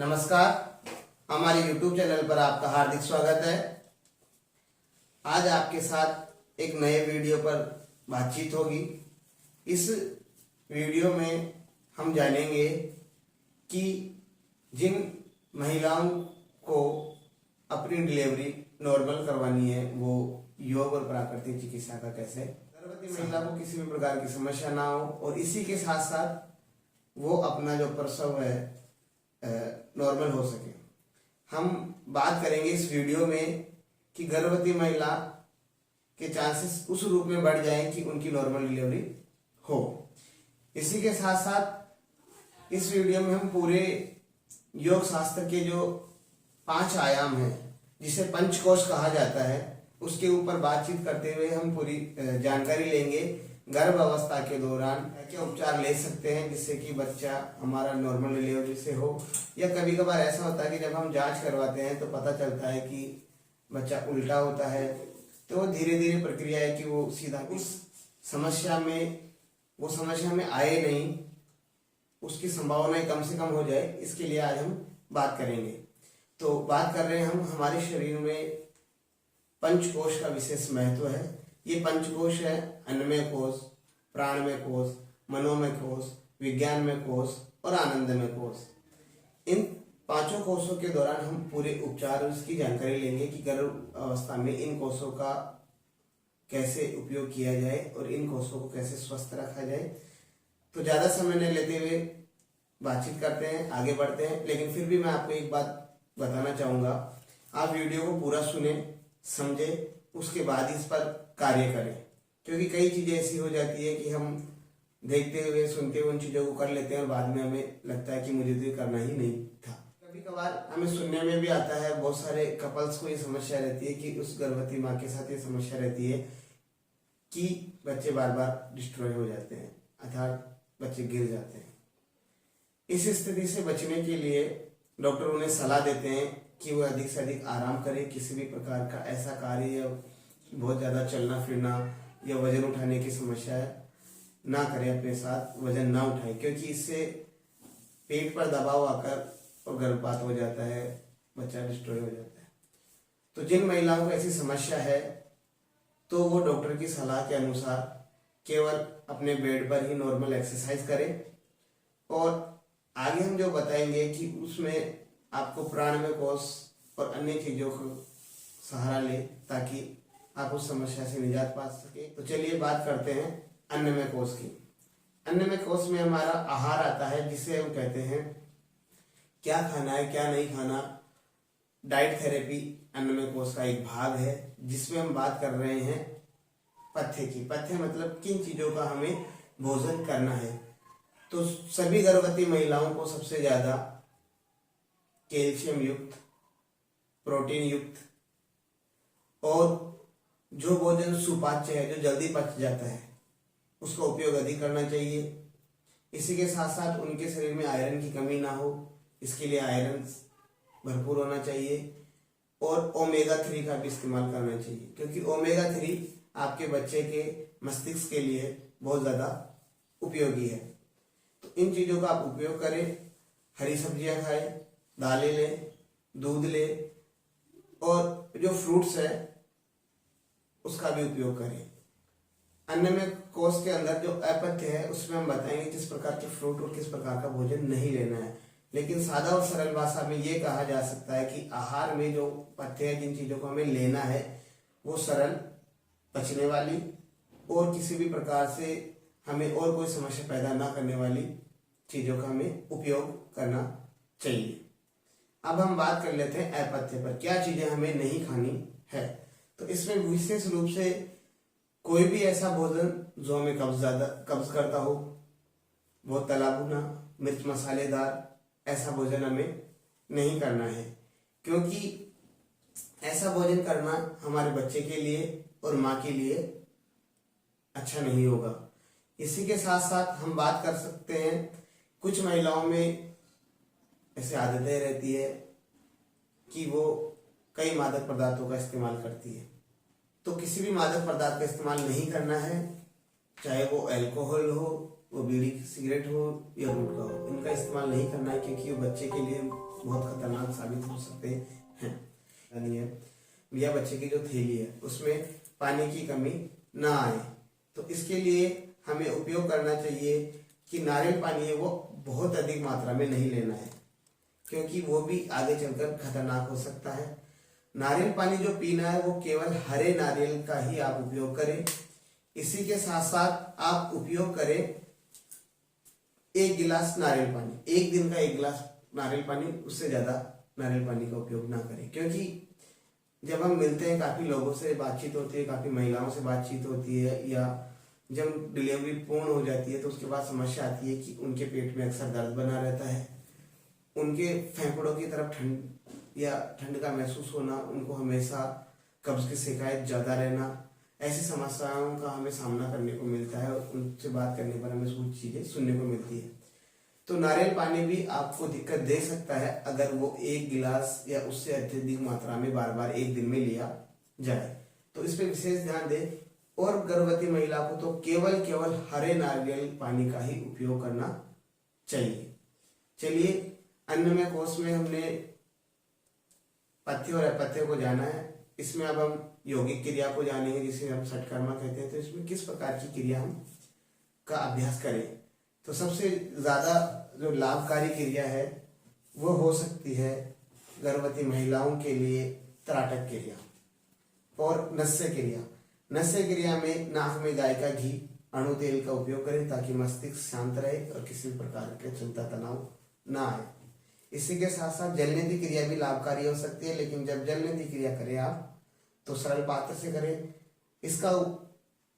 नमस्कार, हमारे YouTube channel पर आपका हार्दिक स्वागत है। आज आपके साथ एक नए वीडियो पर बातचीत होगी। इस वीडियो में हम जानेंगे कि जिन महिलाओं को अपनी डिलीवरी नॉर्मल करवानी है वो योग और प्राकृतिक चिकित्सा का कैसे, गर्भवती महिला को किसी भी प्रकार की समस्या ना हो और इसी के साथ साथ वो अपना जो प्रसव है नॉर्मल हो सके। हम बात करेंगे इस वीडियो में कि गर्भवती महिला के चांसेस उस रूप में बढ़ जाएं कि उनकी नॉर्मल डिलीवरी हो। इसी के साथ साथ इस वीडियो में हम पूरे योग शास्त्र के जो 5 आयाम हैं जिसे पंचकोश कहा जाता है उसके ऊपर बातचीत करते हुए हम पूरी जानकारी लेंगे। गर्भ अवस्था के दौरान क्या उपचार ले सकते हैं जिससे कि बच्चा हमारा नॉर्मल डिलीवरी से हो, या कभी कभार ऐसा होता है कि जब हम जांच करवाते हैं तो पता चलता है कि बच्चा उल्टा होता है। तो धीरे धीरे प्रक्रिया है कि वो सीधा उस समस्या में आए नहीं, उसकी संभावनाएं कम से कम हो जाए, इसके लिए आज हम बात करेंगे। तो बात कर रहे हैं हम हमारे शरीर में पंचकोश का विशेष महत्व है। ये पंचकोश है अन्नमय कोश, प्राणमय कोश, मनोमय कोश, विज्ञानमय कोश और आनंदमय कोश। इन 5 कोशों के दौरान हम पूरे उपचार और इसकी जानकारी लेंगे कि गर्भ अवस्था में इन कोशों का कैसे उपयोग किया जाए और इन कोशों को कैसे स्वस्थ रखा जाए। तो ज़्यादा समय नहीं लेते हुए बातचीत करते हैं, आगे बढ़ते हैं। लेकिन फिर भी मैं आपको एक बात बताना चाहूँगा, आप वीडियो को पूरा सुने, समझे, उसके बाद इस पर कार्य करें, क्योंकि कई चीज़ें ऐसी हो जाती है कि हम देखते हुए सुनते हुए उन चीज़ों को कर लेते हैं और बाद में हमें लगता है कि मुझे तो ये करना ही नहीं था। कभी कभार हमें सुनने में भी आता है, बहुत सारे कपल्स को ये समस्या रहती है कि उस गर्भवती माँ के साथ ये समस्या रहती है कि बच्चे बार बार डिस्ट्रॉय हो जाते हैं, अर्थात बच्चे गिर जाते हैं। इस स्थिति से बचने के लिए डॉक्टर उन्हें सलाह देते हैं कि वो अधिक से अधिक आराम करें, किसी भी प्रकार का ऐसा कार्य या बहुत ज़्यादा चलना फिरना या वजन उठाने की समस्या ना करें, अपने साथ वजन ना उठाएं, क्योंकि इससे पेट पर दबाव आकर और गर्भपात हो जाता है, बच्चा डिस्ट्रॉय हो जाता है। तो जिन महिलाओं को ऐसी समस्या है तो वो डॉक्टर की सलाह के अनुसार केवल अपने बेड पर ही नॉर्मल एक्सरसाइज करें। और आगे हम जो बताएंगे कि उसमें आपको प्राणमय कोश और अन्य चीज़ों को सहारा ले ताकि आप उस समस्या से निजात पा सके। तो चलिए बात करते हैं अन्नमय कोश की। अन्नमय कोश में हमारा आहार आता है जिसे हम कहते हैं क्या खाना है क्या नहीं खाना। डाइट थेरेपी अन्नमय कोश का एक भाग है जिसमें हम बात कर रहे हैं पथ्य की। पथ्य मतलब किन चीज़ों का हमें भोजन करना है। तो सभी गर्भवती महिलाओं को सबसे ज़्यादा कैल्शियम युक्त, प्रोटीन युक्त और जो भोजन सुपाच्य है, जो जल्दी पच जाता है, उसका उपयोग अधिक करना चाहिए। इसी के साथ साथ उनके शरीर में आयरन की कमी ना हो, इसके लिए आयरन भरपूर होना चाहिए। और ओमेगा 3 का भी इस्तेमाल करना चाहिए, क्योंकि ओमेगा 3 आपके बच्चे के मस्तिष्क के लिए बहुत ज़्यादा उपयोगी है। तो इन चीज़ों का आप उपयोग करें। हरी सब्जियां खाएं, दालें लें, दूध लें और जो फ्रूट्स है उसका भी उपयोग करें। अन्नमय कोश के अंदर जो अपथ्य है उसमें हम बताएंगे किस प्रकार के फ्रूट और किस प्रकार का भोजन नहीं लेना है। लेकिन सादा और सरल भाषा में ये कहा जा सकता है कि आहार में जो पथ्य है, जिन चीज़ों को हमें लेना है, वो सरल, पचने वाली और किसी भी प्रकार से हमें और कोई समस्या पैदा ना करने वाली चीज़ों का हमें उपयोग करना चाहिए। अब हम बात कर लेते हैं अपथ्य पर, क्या चीज़ें हमें नहीं खानी है। तो इसमें विशेष रूप से कोई भी ऐसा भोजन जो हमें कब्ज करता हो, बहुत तला भुना, मिर्च मसालेदार, ऐसा भोजन हमें नहीं करना है, क्योंकि ऐसा भोजन करना हमारे बच्चे के लिए और माँ के लिए अच्छा नहीं होगा। इसी के साथ साथ हम बात कर सकते हैं कुछ महिलाओं में ऐसी आदतें रहती है कि वो कई मादक पदार्थों का इस्तेमाल करती है। तो किसी भी मादक पदार्थ का इस्तेमाल नहीं करना है, चाहे वो अल्कोहल हो वो बीड़ी सिगरेट हो या गुटखा हो, इनका इस्तेमाल नहीं करना है, क्योंकि वो बच्चे के लिए बहुत खतरनाक साबित हो सकते हैं। यानी है या बच्चे की जो थैली है उसमें पानी की कमी ना आए, तो इसके लिए हमें उपयोग करना चाहिए कि नारियल पानी है वो बहुत अधिक मात्रा में नहीं लेना है, क्योंकि वो भी आगे चलकर खतरनाक हो सकता है। नारियल पानी जो पीना है वो केवल हरे नारियल का ही आप उपयोग करें। इसी के साथ साथ आप उपयोग करें 1 गिलास नारियल पानी, एक दिन का 1 गिलास नारियल पानी, उससे ज्यादा नारियल पानी का उपयोग ना करें। क्योंकि जब हम मिलते हैं, काफी लोगों से बातचीत होती है, काफी महिलाओं से बातचीत होती है, या जब डिलीवरी पूर्ण हो जाती है तो उसके बाद समस्या आती है कि उनके पेट में अक्सर दर्द बना रहता है, उनके फेफड़ों की तरफ ठंड का महसूस होना, उनको हमेशा कब्ज की शिकायत ज्यादा रहना, ऐसी समस्याओं का हमें सामना करने को मिलता है और उनसे बात करने पर हमें कुछ चीजें सुनने को मिलती है। तो नारियल पानी भी आपको दिक्कत दे सकता है अगर वो 1 गिलास या उससे अत्यधिक मात्रा में बार बार एक दिन में लिया जाए, तो इस पे विशेष ध्यान दें। और गर्भवती महिला को तो केवल हरे नारियल पानी का ही उपयोग करना चाहिए। चलिए, अन्नमय कोश में हमने पथ्य और अपथ्य को जाना है, इसमें अब हम यौगिक क्रिया को जानेंगे, जिसे हम षटकर्मा कहते हैं। तो इसमें किस प्रकार की क्रिया हम का अभ्यास करें, तो सबसे ज्यादा जो लाभकारी क्रिया है वो हो सकती है गर्भवती महिलाओं के लिए त्राटक क्रिया और नस्य क्रिया। नस्य क्रिया में नाक में गाय का घी, अणु तेल का उपयोग करें ताकि मस्तिष्क शांत रहे और किसी प्रकार के चिंता तनाव ना आए। इसी के साथ साथ जलनेति क्रिया भी लाभकारी हो सकती है, लेकिन जब जलनेति क्रिया करें आप तो सरल पात्र से करें। इसका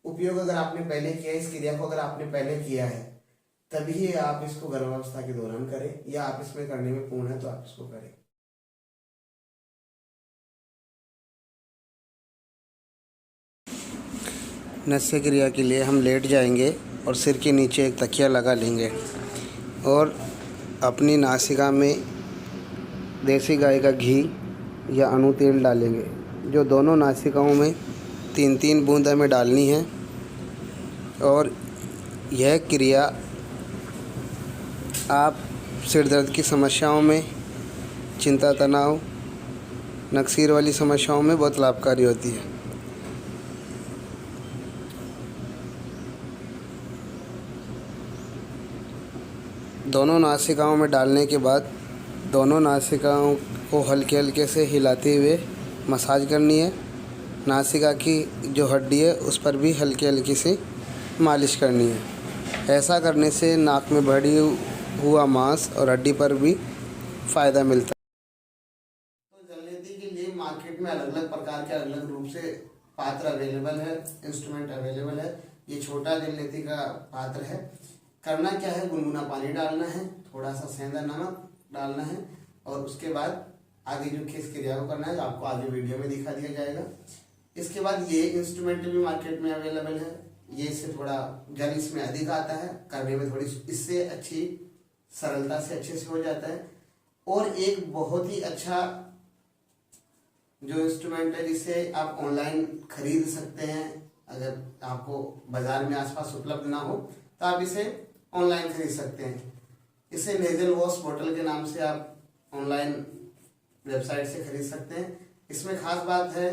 उपयोग अगर आपने पहले किया, इस क्रिया को अगर आपने पहले किया है तभी आप इसको गर्भावस्था के दौरान करें, या आप इसमें करने में पूर्ण है तो आप इसको करें। नस्य क्रिया के लिए हम लेट जाएंगे और सिर के नीचे एक तकिया लगा लेंगे और अपनी नासिका में देसी गाय का घी या अणु तेल डालेंगे, जो दोनों नासिकाओं में 3-3 बूंद हमें डालनी है। और यह क्रिया आप सिर दर्द की समस्याओं में, चिंता तनाव, नक्सीर वाली समस्याओं में बहुत लाभकारी होती है। दोनों नासिकाओं में डालने के बाद दोनों नासिकाओं को हल्के हल्के से हिलाते हुए मसाज करनी है। नासिका की जो हड्डी है उस पर भी हल्की हल्की सी मालिश करनी है। ऐसा करने से नाक में बढ़ी हुआ मांस और हड्डी पर भी फ़ायदा मिलता है। तो जलनेति के लिए मार्केट में अलग अलग प्रकार के अलग रूप से पात्र अवेलेबल है, इंस्ट्रूमेंट अवेलेबल है। ये छोटा जलनेति का पात्र है। करना क्या है, गुनगुना पानी डालना है, थोड़ा सा सेंधा नमक डालना है, और उसके बाद आगे जो किस क्रिया को करना है आपको आगे वीडियो में दिखा दिया जाएगा। इसके बाद ये इंस्ट्रूमेंट भी मार्केट में अवेलेबल है। ये इससे थोड़ा जल इसमें अधिक आता है, करने में थोड़ी इससे अच्छी सरलता से अच्छे से हो जाता है। और एक बहुत ही अच्छा जो इंस्ट्रूमेंट है जिसे आप ऑनलाइन खरीद सकते हैं, अगर आपको बाजार में आसपास उपलब्ध ना हो तो आप इसे ऑनलाइन खरीद सकते हैं। इसे नेजल वॉश बोतल के नाम से आप ऑनलाइन वेबसाइट से खरीद सकते हैं। इसमें खास बात है,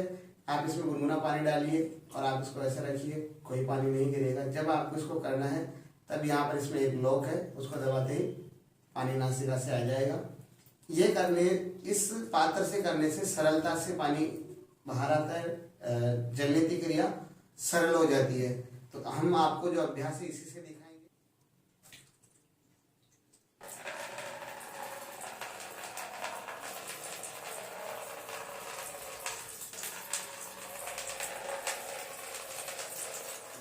आप इसमें गुनगुना पानी डालिए और आप इसको ऐसे रखिए, कोई पानी नहीं गिरेगा। जब आपको इसको करना है तब यहाँ पर इसमें एक लॉक है, उसको दबाते ही पानी नासिका से आ जाएगा। ये करने इस पात्र से करने से सरलता से पानी बाहर आता है, जलनेति क्रिया सरल हो जाती है। तो हम आपको जो अभ्यास है इसी से दिखाएंगे।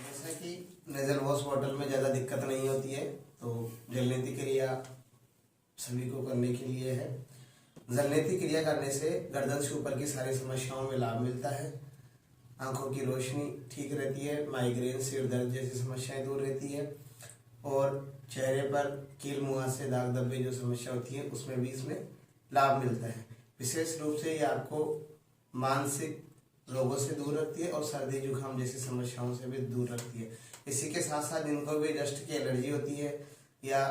जैसा कि नेजल वॉश बॉटल में ज़्यादा दिक्कत नहीं होती है, तो जलनेति क्रिया सभी को करने के लिए है। जलनेति क्रिया करने से गर्दन से ऊपर की सारी समस्याओं में लाभ मिलता है। आंखों की रोशनी ठीक रहती है, माइग्रेन, सिर दर्द जैसी समस्याएं दूर रहती है, और चेहरे पर कील मुहासे, दाग धब्बे जो समस्या होती है उसमें भी इसमें लाभ मिलता है। विशेष रूप से ये आपको मानसिक रोगों से दूर रखती है और सर्दी जुकाम जैसी समस्याओं से भी दूर रखती है। इसी के साथ साथ जिनको भी डस्ट की एलर्जी होती है या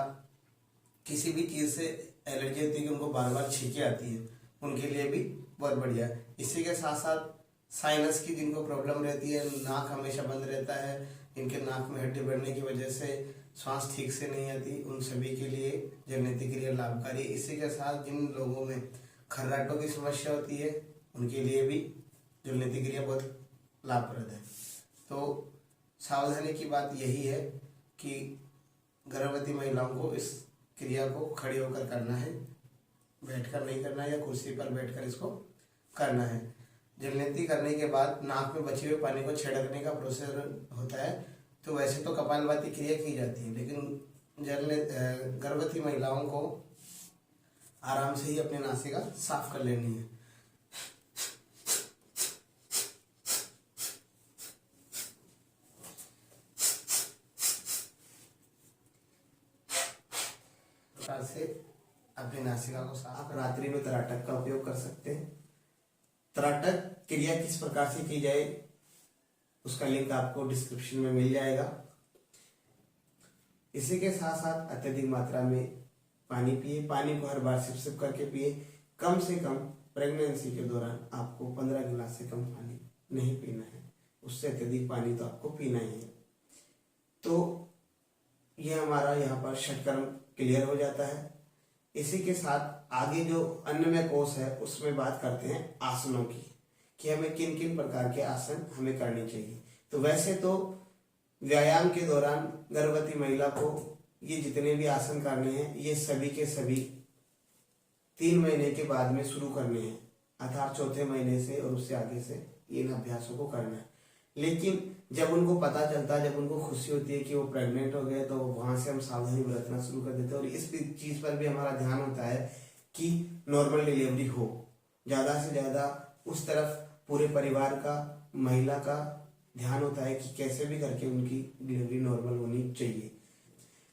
किसी भी चीज़ से एलर्जी होती है कि उनको बार बार छींकें आती है, उनके लिए भी बहुत बढ़िया है। इसी के साथ साथ साइनस की जिनको प्रॉब्लम रहती है, नाक हमेशा बंद रहता है, इनके नाक में हड्डी बढ़ने की वजह से सांस ठीक से नहीं आती, उन सभी के लिए जलनेती क्रिया लाभकारी है। इसी के साथ जिन लोगों में खर्राटों की समस्या होती है उनके लिए भी जलनेती क्रिया बहुत लाभप्रद है। तो सावधानी की बात यही है कि गर्भवती महिलाओं को इस क्रिया को खड़ी होकर करना है, बैठकर नहीं करना है या कुर्सी पर बैठकर इसको करना है। जलनेती करने के बाद नाक में बचे हुए पानी को छिड़कने का प्रोसीजर होता है। तो वैसे तो कपालभाति क्रिया की जाती है, लेकिन गर्भवती महिलाओं को आराम से ही अपनी नासिका साफ कर लेनी है। प्रकार से अपनी नासिका को साफ। रात्रि में तराटक का उपयोग कर सकते हैं। तराटक क्रिया किस प्रकार से की जाए उसका लिंक आपको डिस्क्रिप्शन में मिल जाएगा। इसी के साथ साथ अत्यधिक मात्रा में पानी पिए, पानी को हर बार सिप सिप करके पिए। कम से कम प्रेगनेंसी के दौरान आपको 15 गिलास से कम पानी नहीं पीना है, उससे अत्यधिक पानी तो आपको पीना ही है। तो यह हमारा यहाँ पर षटकर्म क्लियर हो जाता है। इसी के साथ आगे जो अन्नमय कोश है उसमें बात करते हैं आसनों की, कि हमें किन किन प्रकार के आसन हमें करने चाहिए। तो वैसे तो व्यायाम के दौरान गर्भवती महिला को ये जितने भी आसन करने हैं ये सभी के सभी 3 महीने के बाद में शुरू करने हैं, अर्थात चौथे महीने से और उससे आगे से इन अभ्यासों को करना है। लेकिन जब उनको पता चलता है, जब उनको खुशी होती है कि वो प्रेग्नेंट हो गए, तो वहां से हम सावधानी बरतना शुरू कर देते हैं। और इस चीज पर भी हमारा ध्यान होता है कि नॉर्मल डिलीवरी हो, ज्यादा से ज्यादा उस तरफ पूरे परिवार का, महिला का ध्यान होता है कि कैसे भी करके उनकी डिलीवरी नॉर्मल होनी चाहिए।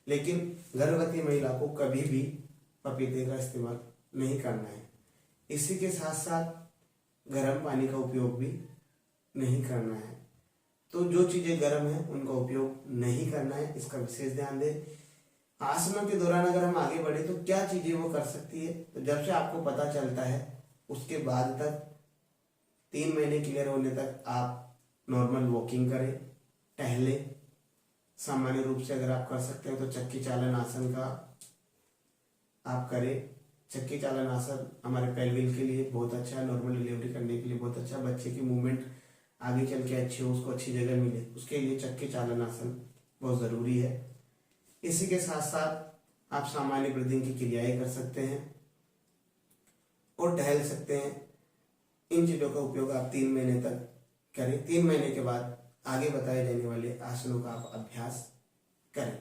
लेकिन गर्भवती महिला को कभी भी पपीते का इस्तेमाल नहीं करना है। इसी के साथ साथ गर्म पानी का उपयोग भी नहीं करना है। तो जो चीजें गर्म है उनका उपयोग नहीं करना है, इसका विशेष ध्यान दें। आसनों के दौरान अगर हम आगे बढ़े तो क्या चीजें वो कर सकती है, तो जब से आपको पता चलता है उसके बाद तक 3 महीने क्लियर होने तक आप नॉर्मल वॉकिंग करें, टहले। सामान्य रूप से अगर आप कर सकते हैं तो चक्की चालन आसन का आप करें। चक्की चालन आसन हमारे पेल्विन के लिए बहुत अच्छा है, नॉर्मल डिलीवरी करने के लिए बहुत अच्छा। बच्चे की मूवमेंट आगे चल के अच्छी हो, उसको अच्छी जगह मिले, उसके लिए चक्की चालन आसन बहुत ज़रूरी है। इसी के साथ साथ आप सामान्य ब्रीदिंग की क्रियाएं कर सकते हैं और टहल सकते हैं। इन चीज़ों का उपयोग आप 3 महीने तक करें। 3 महीने के बाद आगे बताए जाने वाले आसनों का आप अभ्यास करें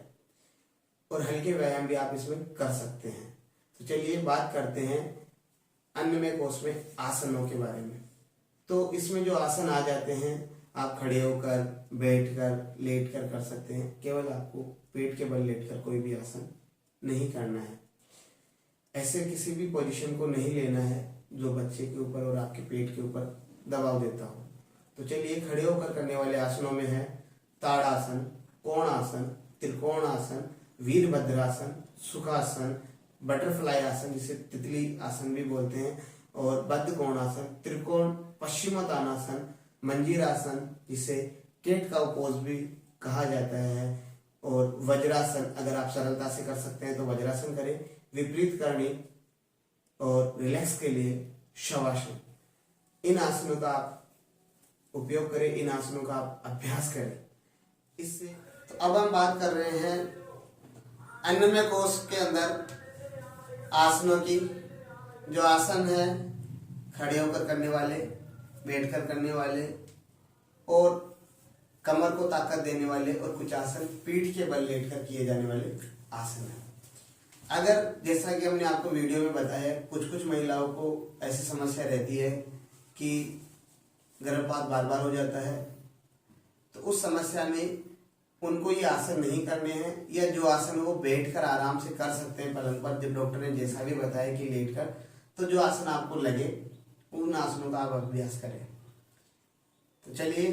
और हल्के व्यायाम भी आप इसमें कर सकते हैं। तो चलिए बात करते हैं अन्नमय कोश में आसनों के बारे में। तो इसमें जो आसन आ जाते हैं, आप खड़े होकर, बैठकर, लेटकर कर सकते हैं। केवल आपको पेट के बल लेटकर कोई भी आसन नहीं करना है। ऐसे किसी भी पोजीशन को नहीं लेना है जो बच्चे के ऊपर और आपके पेट के ऊपर दबाव देता हो। तो चलिए खड़े होकर करने वाले आसनों में है ताड़ासन, कोणासन, त्रिकोणासन, वीरभद्रासन, सुखासन, बटरफ्लाई आसन जिसे तितली आसन भी बोलते हैं, और बद्ध कोणासन, त्रिकोण पश्चिमोत्तानासन, मंजीरासन जिसे केट काउ पोज भी कहा जाता है, और वज्रासन। अगर आप सरलता से कर सकते हैं तो वज्रासन करें। विपरीत करणी और रिलैक्स के लिए शवासन। इन आसनों का आप उपयोग करें, इन आसनों का आप अभ्यास करें। इससे तो अब हम बात कर रहे हैं अन्नमय कोश के अंदर आसनों की। जो आसन है खड़े होकर करने वाले, बैठकर करने वाले और कमर को ताकत देने वाले, और कुछ आसन पीठ के बल लेटकर किए जाने वाले आसन है। अगर जैसा कि हमने आपको वीडियो में बताया, कुछ कुछ महिलाओं को ऐसी समस्या रहती है कि गर्भपात बार बार हो जाता है, तो उस समस्या में उनको ये आसन नहीं करने हैं, या जो आसन वो बैठकर आराम से कर सकते हैं पलंग पर, जब डॉक्टर ने जैसा भी बताया कि लेटकर, तो जो आसन आपको लगे उन आसनों का आप अभ्यास करें। तो चलिए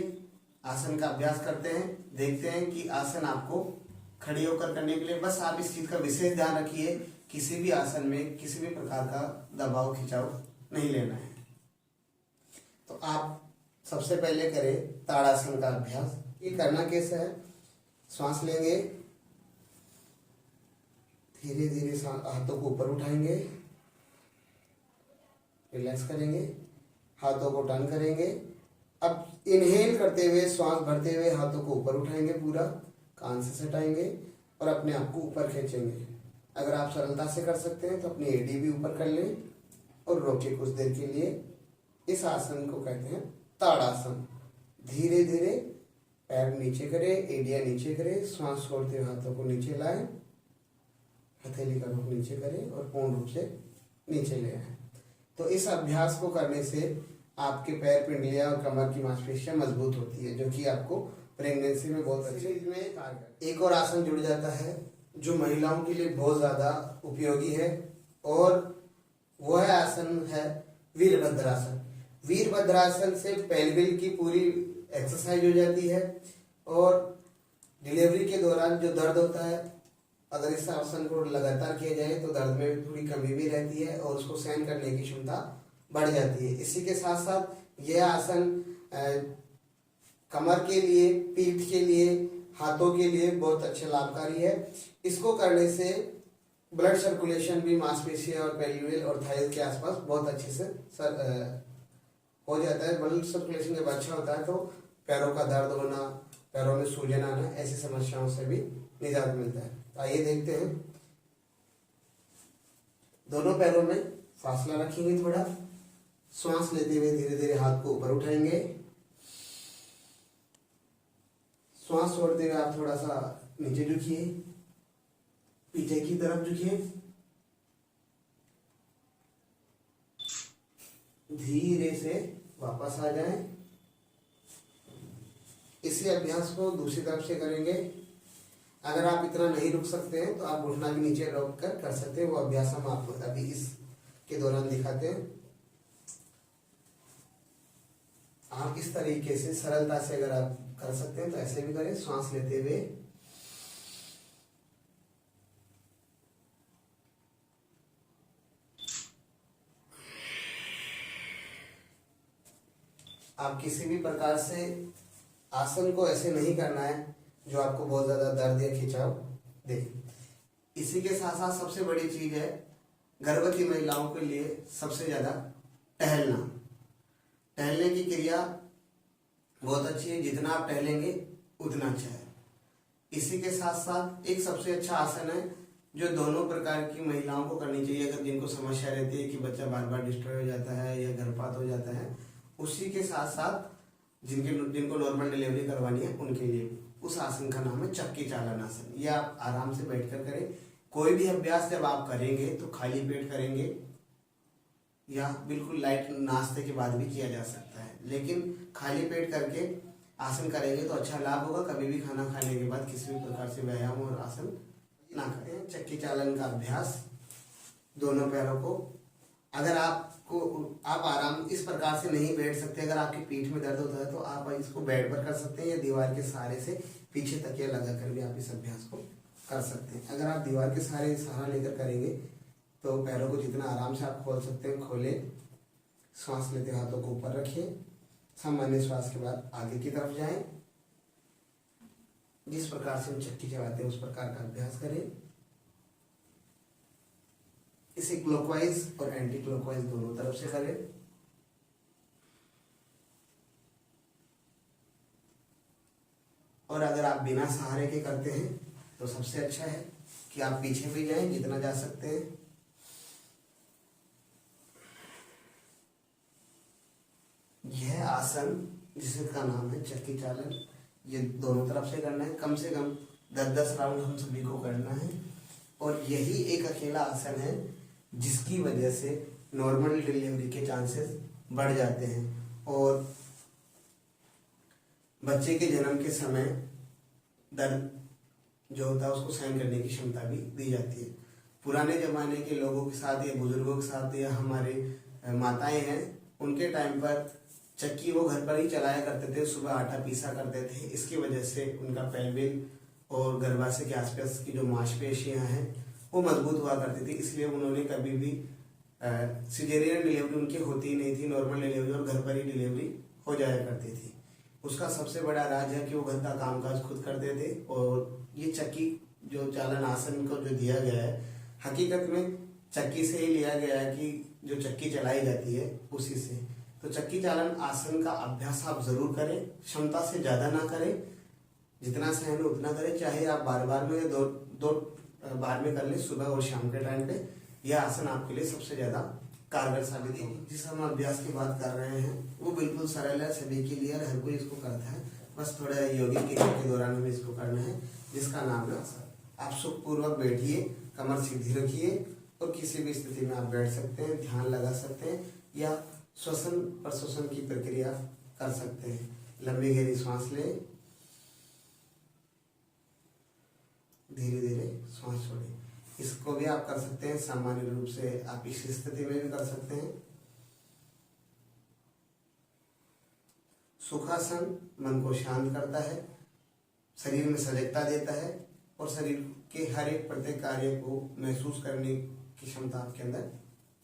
आसन का अभ्यास करते हैं, देखते हैं कि आसन आपको खड़े होकर करने के लिए, बस आप इस चीज का विशेष ध्यान रखिए, किसी भी आसन में किसी भी प्रकार का दबाव खिंचाव नहीं लेना है। तो आप सबसे पहले करें ताड़ासन का अभ्यास। ये करना कैसे है, श्वास लेंगे, धीरे धीरे हाथों को ऊपर उठाएंगे, रिलैक्स करेंगे, हाथों को टर्न करेंगे। अब इनहेल करते हुए श्वास भरते हुए हाथों को ऊपर उठाएंगे, पूरा कान से सटाएंगे और अपने आप को ऊपर खींचेंगे। अगर आप सरलता से कर सकते हैं तो अपनी एडी भी ऊपर कर लें और रोके कुछ देर के लिए। इस आसन को कहते हैं ताड़ासन। धीरे धीरे पैर नीचे करें, एडिया नीचे करें, श्वास छोड़ते हुए हाथों को नीचे लाएं, हथेली का रुख नीचे करें और पूर्ण रूप से नीचे ले आए। तो इस अभ्यास को करने से आपके पैर, पिंडलियां और कमर की मांसपेशियां मजबूत होती है, जो कि आपको प्रेगनेंसी में बहुत अच्छे में एक और आसन जुड़ जाता है जो महिलाओं के लिए बहुत ज्यादा उपयोगी है, और वह आसन है वीरभद्रासन। वीरभद्रासन से पेल्विक की पूरी एक्सरसाइज हो जाती है, और डिलीवरी के दौरान जो दर्द होता है, अगर इस आसन को लगातार किया जाए तो दर्द में थोड़ी कमी भी रहती है और उसको सहन करने की क्षमता बढ़ जाती है। इसी के साथ साथ यह आसन कमर के लिए, पीठ के लिए, हाथों के लिए बहुत अच्छे लाभकारी है। इसको करने से ब्लड सर्कुलेशन भी मांसपेशियां और पेल्विक और थाइज के आसपास बहुत अच्छे से हो जाता है। ब्लड सर्कुलेशन जब अच्छा होता है तो पैरों का दर्द होना, पैरों में सूजन आना, ऐसी समस्याओं से भी निजात मिलता है। तो आइए देखते हैं। दोनों पैरों में फासला रखेंगे, थोड़ा श्वास लेते हुए धीरे धीरे हाथ को ऊपर उठाएंगे, श्वास छोड़ते हुए आप थोड़ा सा नीचे झुकिए, पीछे की तरफ झुकिए, धीरे से वापस आ जाएं। इसी अभ्यास को दूसरी तरफ से करेंगे। अगर आप इतना नहीं रुक सकते हैं तो आप घुटना भी नीचे रोक कर सकते हैं। वो अभ्यास हम आपको अभी इसके दौरान दिखाते हैं। आप इस तरीके से सरलता से अगर आप कर सकते हैं तो ऐसे भी करें, श्वास लेते हुए आप किसी भी प्रकार से आसन को ऐसे नहीं करना है जो आपको बहुत ज्यादा दर्द या खिंचाव दे। इसी के साथ साथ सबसे बड़ी चीज है गर्भवती महिलाओं के लिए सबसे ज्यादा टहलना। टहलने की क्रिया बहुत अच्छी है, जितना आप टहलेंगे उतना अच्छा है। इसी के साथ साथ एक सबसे अच्छा आसन है जो दोनों प्रकार की महिलाओं को करनी चाहिए। अगर जिनको समस्या रहती है कि बच्चा बार बार डिस्ट्रॉय हो जाता है या गर्भपात हो जाता है, उसी के साथ साथ जिनको नॉर्मल डिलीवरी करवानी है उनके लिए उस आसन का नाम है चक्की चालन आसन। ये आप आराम से बैठकर करें। कोई भी अभ्यास जब आप करेंगे तो खाली पेट करेंगे या बिल्कुल लाइट नाश्ते के बाद भी किया जा सकता है, लेकिन खाली पेट करके आसन करेंगे तो अच्छा लाभ होगा। कभी भी खाना खाने के बाद किसी भी प्रकार से व्यायाम और आसन ना करें। चक्की चालन का अभ्यास दोनों पैरों को, अगर आप आराम इस प्रकार से नहीं बैठ सकते, अगर आपकी पीठ में दर्द होता है तो आप इसको बेड पर कर सकते हैं या दीवार के सहारे से पीछे तकिया लगा कर भी आप इस अभ्यास को कर सकते हैं। अगर आप दीवार के सहारे सहारा लेकर करेंगे तो पैरों को जितना आराम से आप खोल सकते हैं खोलें। श्वास लेते हाथों को ऊपर रखिए, सामान्य श्वास के बाद आगे की तरफ जाएं। जिस प्रकार से हम चक्की चलाते हैं उस प्रकार का अभ्यास करें। इसे क्लॉकवाइज और एंटी क्लॉकवाइज दोनों तरफ से करें। और अगर आप बिना सहारे के करते हैं तो सबसे अच्छा है कि आप पीछे भी जाएं जितना जा सकते हैं। यह आसन जिसका नाम है चक्की चालन, ये दोनों तरफ से करना है। कम से कम 10-10 राउंड हम सभी को करना है। और यही एक अकेला आसन है जिसकी वजह से नॉर्मल डिलीवरी के चांसेस बढ़ जाते हैं और बच्चे के जन्म के समय दर्द जो होता है उसको सहन करने की क्षमता भी दी जाती है। पुराने जमाने के लोगों के साथ या बुजुर्गों के साथ या हमारे माताएं हैं, उनके टाइम पर चक्की वो घर पर ही चलाया करते थे, सुबह आटा पीसा करते थे। इसकी वजह से उनका पेल्विक और गर्भाशय के आसपास की जो मांसपेशियां हैं वो मजबूत हुआ करती थी, इसलिए उन्होंने कभी भी सिजेरियन डिलीवरी उनकी होती ही नहीं थी, नॉर्मल डिलीवरी और घर पर ही डिलीवरी हो जाया करती थी। उसका सबसे बड़ा राज है कि वो घर का कामकाज खुद करते थे। और ये चक्की जो चालन आसन को जो दिया गया है, हकीकत में चक्की से ही लिया गया है कि जो चक्की चलाई जाती है उसी से। तो चक्की चालन आसन का अभ्यास आप जरूर करें, क्षमता से ज्यादा ना करें, जितना सहन हो उतना करें। चाहे आप बार बार में दो बार में कर लें, सुबह और शाम के टाइम पे। यह आसन आपके लिए सबसे ज्यादा कारगर साबित होगा। जिस हम अभ्यास की बात कर रहे हैं वो बिल्कुल सरल है सभी के लिए, हर कोई इसको करता है। बस थोड़ा योगिक क्रिया के दौरान हमें इसको करना है, जिसका नाम है आसन। आप सुखपूर्वक बैठिए, कमर सीधी रखिए और किसी भी स्थिति में आप बैठ सकते हैं, ध्यान लगा सकते हैं या श्वसन प्रश्वसन की प्रक्रिया कर सकते हैं। लंबी गहरी सांस लें, धीरे धीरे सांस छोड़ें। इसको भी आप कर सकते हैं सामान्य रूप से, आप इस स्थिति में भी कर सकते हैं। सुखासन मन को शांत करता है, शरीर में सजगता देता है और शरीर के हर एक प्रत्येक कार्य को महसूस करने की क्षमता आपके अंदर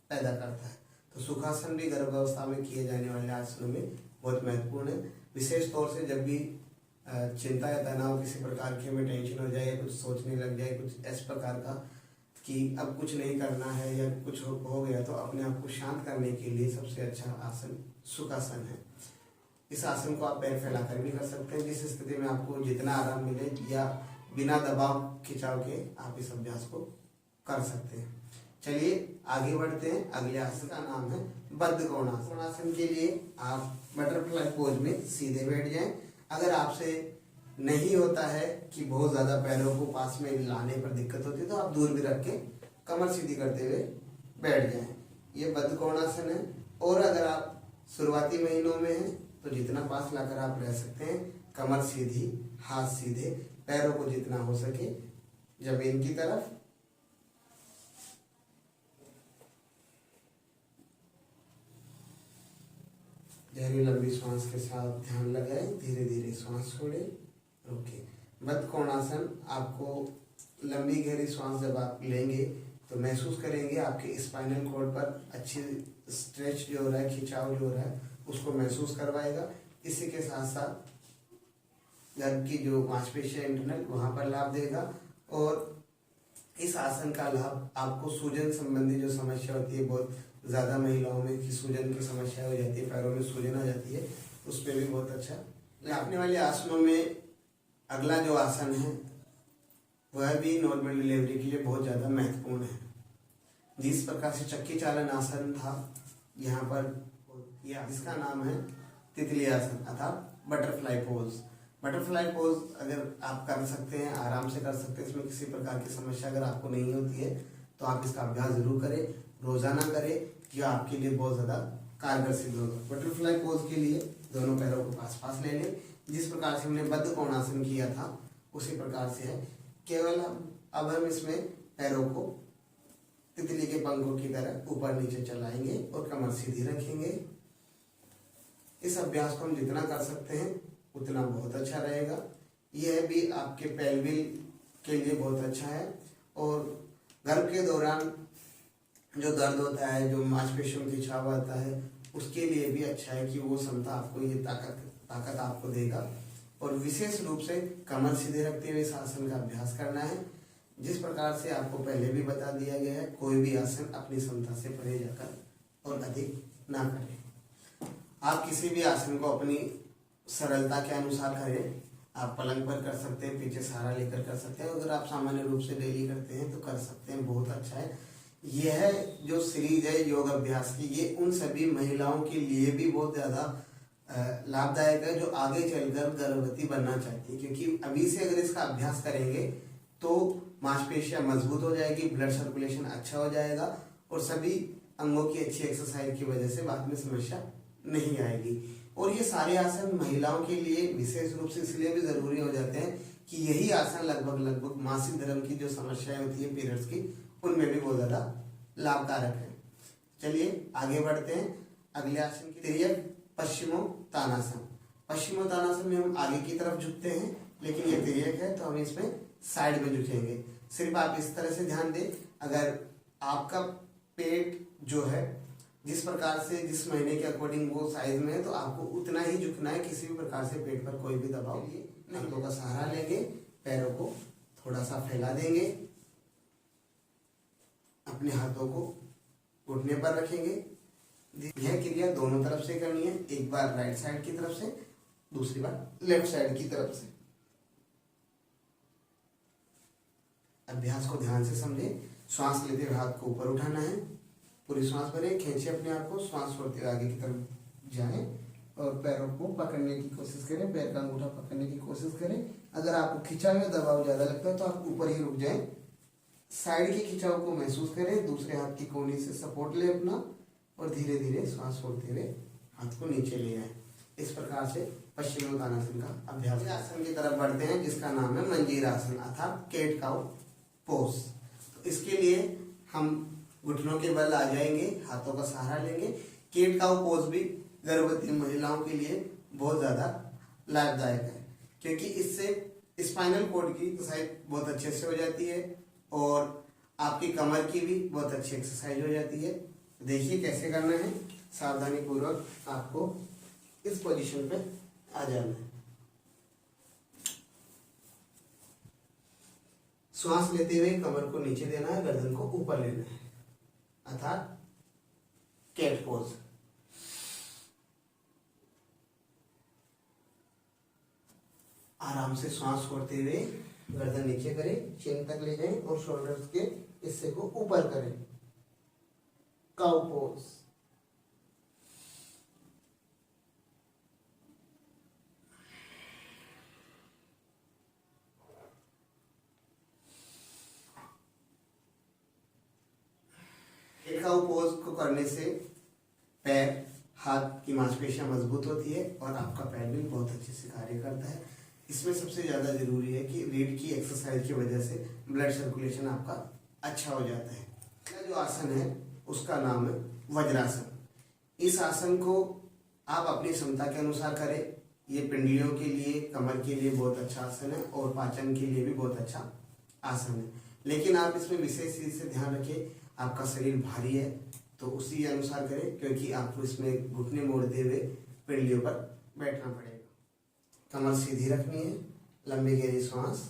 पैदा करता है। तो सुखासन भी गर्भावस्था में किए जाने वाले आसनों में बहुत महत्वपूर्ण है। विशेष तौर से जब भी चिंता या तनाव किसी प्रकार की हमें टेंशन हो जाए, कुछ सोचने लग जाए, कुछ इस प्रकार का कि अब कुछ नहीं करना है या कुछ हो गया, तो अपने आप को शांत करने के लिए सबसे अच्छा आसन सुखासन है। इस आसन को आप पैर फैलाकर भी कर सकते हैं, जिस स्थिति में आपको जितना आराम मिले, या बिना दबाव खिंचाव के आप इस अभ्यास को कर सकते हैं। चलिए आगे बढ़ते हैं। अगले आसन का नाम है बद्ध कोणासन। कोणासन के लिए आप बटरफ्लाई पोज में सीधे बैठ जाएं। अगर आपसे नहीं होता है कि बहुत ज्यादा पैरों को पास में लाने पर दिक्कत होती है, तो आप दूर भी रख के कमर सीधी करते हुए बैठ जाएं। ये बद्ध कोणासन है। और अगर आप शुरुआती महीनों में हैं तो जितना पास लाकर आप रह सकते हैं, कमर सीधी, हाथ सीधे, पैरों को जितना हो सके जमीन की तरफ। गहरी लंबी सांस के साथ ध्यान लगाएं, धीरे धीरे सांस छोड़ें, रोके। बद्ध कोणासन आपको लंबी गहरी सांस जब आप लेंगे तो महसूस करेंगे आपके स्पाइनल कॉर्ड पर अच्छी स्ट्रेच जो हो रहा है, खिंचाव जो हो रहा है, उसको महसूस करवाएगा। इसी के साथ साथ गर्भ की जो मांसपेशियां इंटरनल, वहां पर लाभ देगा। और इस आसन का लाभ आपको सूजन संबंधी जो समस्या होती है, बहुत ज्यादा महिलाओं में कि सूजन की समस्या हो जाती है, पैरों में सूजन आ जाती है, उसमें भी बहुत अच्छा। आपने वाले आसनों में अगला जो आसन है वह भी नॉर्मल डिलीवरी के लिए बहुत ज्यादा महत्वपूर्ण है। जिस प्रकार से चक्की चालन आसन था, यहाँ पर इसका नाम है तितली आसन अर्थात बटरफ्लाई पोज। बटरफ्लाई पोज अगर आप कर सकते हैं, आराम से कर सकते हैं, इसमें किसी प्रकार की समस्या अगर आपको नहीं होती है तो आप इसका अभ्यास जरूर करें, रोजाना करें, जो आपके लिए बहुत ज्यादा कारगर सिद्ध होगा। बटरफ्लाई पोज के लिए दोनों पैरों को पास पास ले लें। जिस प्रकार से हमने बद्ध कोणासन किया था उसी प्रकार से है, केवल अब हम इसमें पैरों को तितली के पंखों की तरह ऊपर नीचे चलाएंगे और कमर सीधी रखेंगे। इस अभ्यास को हम जितना कर सकते हैं उतना बहुत अच्छा रहेगा। यह भी आपके पेल्विक के लिए बहुत अच्छा है। और गर्भ के दौरान जो दर्द होता है, जो मांसपेशियों में खिंचाव आता है, उसके लिए भी अच्छा है कि वो क्षमता आपको, ये ताकत आपको देगा। और विशेष रूप से कमर सीधे रखते हुए इस आसन का अभ्यास करना है। जिस प्रकार से आपको पहले भी बता दिया गया है, कोई भी आसन अपनी क्षमता से परे जाकर और अधिक ना करें। आप किसी भी आसन को अपनी सरलता के अनुसार करें। आप पलंग पर कर सकते हैं, पीछे सहारा लेकर कर सकते हैं। अगर आप सामान्य रूप से डेली करते हैं तो कर सकते हैं, बहुत अच्छा है। यह जो सीरीज है योग अभ्यास की, ये उन सभी महिलाओं के लिए भी बहुत ज्यादा लाभदायक है जो आगे चलकर गर्भवती बनना चाहती है, क्योंकि अभी से अगर इसका अभ्यास करेंगे तो मांसपेशियां मजबूत हो जाएगी, ब्लड सर्कुलेशन अच्छा हो जाएगा और सभी अंगों की अच्छी एक्सरसाइज की वजह से बाद में समस्या नहीं आएगी। और ये सारे आसन महिलाओं के लिए विशेष रूप से इसलिए भी जरूरी हो जाते हैं कि यही आसन लगभग मासिक धर्म की जो समस्याएं होती है पीरियड्स की, उनमें भी बहुत ज्यादा लाभकारक है। चलिए आगे बढ़ते हैं। अगले आसन की तिर्यक पश्चिमोत्तानासन। पश्चिमोत्तानासन में हम आगे की तरफ झुकते हैं, लेकिन ये तिर्यक है तो हम इसमें साइड में झुकेंगे। सिर्फ आप इस तरह से ध्यान दें, अगर आपका पेट जो है जिस प्रकार से जिस महीने के अकॉर्डिंग वो साइज में है तो आपको उतना ही झुकना है। किसी भी प्रकार से पेट पर कोई भी दबाव नहीं। हाथों का सहारा लेंगे, पैरों को थोड़ा सा फैला देंगे, अपने हाथों को घुटने पर रखेंगे। यह क्रिया दोनों तरफ से करनी है, एक बार राइट साइड की तरफ से, दूसरी बार लेफ्ट साइड की तरफ से। अभ्यास को ध्यान से समझें। श्वास लेते हुए हाथ को ऊपर उठाना है, पूरी श्वास भरें, खींचे अपने आप को, श्वास छोड़ते हुए आगे की तरफ जाएं और पैरों को पकड़ने की कोशिश करें, पैर का अंगूठा पकड़ने की कोशिश करें। अगर आपको खिंचाव या दबाव ज्यादा लगता है तो आप ऊपर ही रुक जाएं। साइड के खिंचाव को महसूस करें, दूसरे हाथ की कोहनी से सपोर्ट लें अपना और धीरे धीरे श्वास छोड़ते हुए हाथ को नीचे ले आए। इस प्रकार से पश्चिमोत्तानासन का अभ्यास। आसन की तरफ बढ़ते हैं जिसका नाम है मंजीर आसन अर्थात कैट काउ पोज। तो इसके लिए हम घुटनों के बल आ जाएंगे, हाथों का सहारा लेंगे। कैट काउ पोज भी गर्भवती महिलाओं के लिए बहुत ज्यादा लाभदायक है, क्योंकि इससे स्पाइनल कॉर्ड की एक्सरसाइज बहुत अच्छे से हो जाती है और आपकी कमर की भी बहुत अच्छी एक्सरसाइज हो जाती है। देखिए कैसे करना है। सावधानी पूर्वक आपको इस पोजीशन पे आ जाना है। श्वास लेते हुए कमर को नीचे देना है, गर्दन को ऊपर लेना है अर्थात कैट पोज। आराम से श्वास छोड़ते हुए गर्दन नीचे करें, चिन तक ले जाएं और शोल्डर्स के हिस्से को ऊपर करें। Cow pose. काउ पोज को करने से पैर हाथ की मांसपेशियां मजबूत होती है और आपका पैर भी बहुत अच्छे से कार्य करता है। इसमें सबसे ज्यादा जरूरी है कि रीढ़ की एक्सरसाइज की वजह से ब्लड सर्कुलेशन आपका अच्छा हो जाता है। जो आसन है उसका नाम है वज्रासन। इस आसन को आप अपनी क्षमता के अनुसार करें। ये पिंडलियों के लिए, कमर के लिए बहुत अच्छा आसन है और पाचन के लिए भी बहुत अच्छा आसन है। लेकिन आप इसमें विशेष चीज से ध्यान रखें, आपका शरीर भारी है तो उसी अनुसार करें, क्योंकि आपको इसमें घुटने मोड़ते हुए पिंडलियों पर बैठना पड़ेगा। कमर सीधी रखनी है, लंबी गहरी श्वास,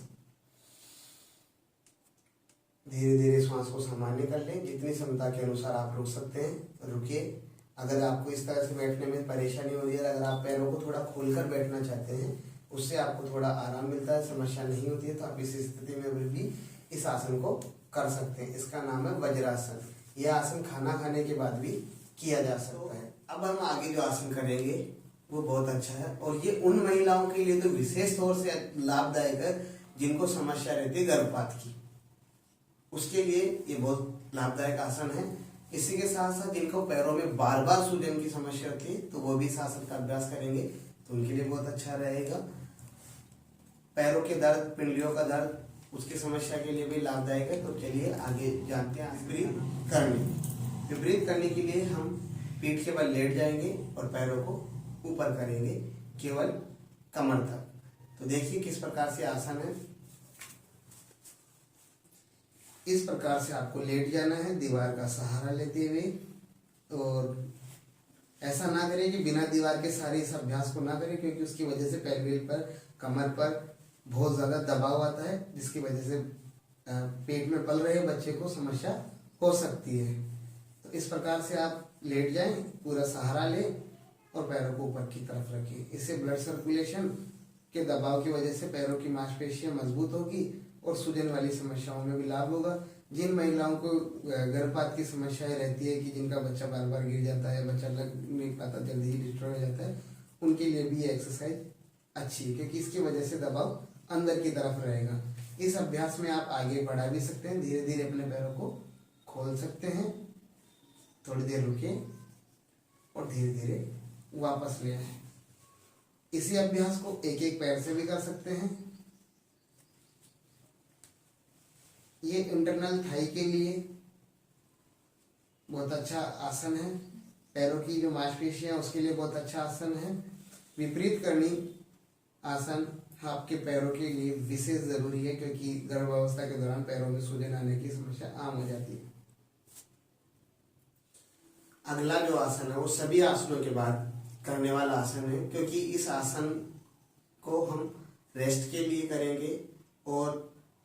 धीरे धीरे श्वास को सामान्य कर लें। जितनी क्षमता के अनुसार आप रुक सकते हैं रुकिए। अगर आपको इस तरह से बैठने में परेशानी हो रही है, अगर आप पैरों को थोड़ा खोलकर बैठना चाहते हैं, उससे आपको थोड़ा आराम मिलता है, समस्या नहीं होती है, तो आप इस स्थिति में भी इस आसन को कर सकते हैं। इसका नाम है वज्रासन। यह आसन खाना खाने के बाद भी किया जा सकता है। अब हम आगे जो आसन करेंगे वो बहुत अच्छा है और ये उन महिलाओं के लिए तो विशेष तौर से लाभदायक है जिनको समस्या रहती है गर्भपात की, उसके लिए ये बहुत लाभदायक आसन है। इसी के साथ साथ जिनको पैरों में बार बार सूजन की समस्या होती है तो वो भी इस आसन का अभ्यास करेंगे तो उनके लिए बहुत अच्छा रहेगा। पैरों के दर्द, पिंडलियों का दर्द, उसकी समस्या के लिए भी लाभदायक है। तो चलिए आगे जानते हैं। विपरीत करने के लिए हम पीठ के बल लेट जाएंगे और पैरों को ऊपर करेंगे केवल कमर तक। तो देखिए किस प्रकार से आसन है। इस प्रकार से आपको लेट जाना है दीवार का सहारा लेते हुए, और ऐसा ना करें कि बिना दीवार के सारे इस अभ्यास को ना करें, क्योंकि उसकी वजह से पैरवेल पर, कमर पर बहुत ज्यादा दबाव आता है, जिसकी वजह से पेट में पल रहे बच्चे को समस्या हो सकती है। तो इस प्रकार से आप लेट जाएं, पूरा सहारा लें और पैरों को ऊपर की तरफ रखें। इससे ब्लड सर्कुलेशन के दबाव की वजह से पैरों की मांसपेशियां मजबूत होगी और सूजन वाली समस्याओं में भी लाभ होगा। जिन महिलाओं को गर्भपात की समस्याएं रहती है कि जिनका बच्चा बार बार गिर जाता है, बच्चा लग नहीं पाता, जल्दी ही डिस्ट्रॉय हो जाता है, उनके लिए भी ये एक्सरसाइज अच्छी है, क्योंकि इसकी वजह से दबाव अंदर की तरफ रहेगा। इस अभ्यास में आप आगे बढ़ा भी सकते हैं, धीरे धीरे अपने पैरों को खोल सकते हैं, थोड़ी देर रुके और धीरे धीरे वापस ले आए। इसी अभ्यास को एक एक पैर से भी कर सकते हैं। ये इंटरनल थाई के लिए बहुत अच्छा आसन है। पैरों की जो मांसपेशियां उसके लिए बहुत अच्छा आसन है। विपरीत करनी आसन आपके पैरों के लिए विशेष जरूरी है, क्योंकि गर्भावस्था के दौरान पैरों में सूजन आने की समस्या आम हो जाती है। अगला जो आसन है वो सभी आसनों के बाद करने वाला आसन है, क्योंकि इस आसन को हम रेस्ट के लिए करेंगे और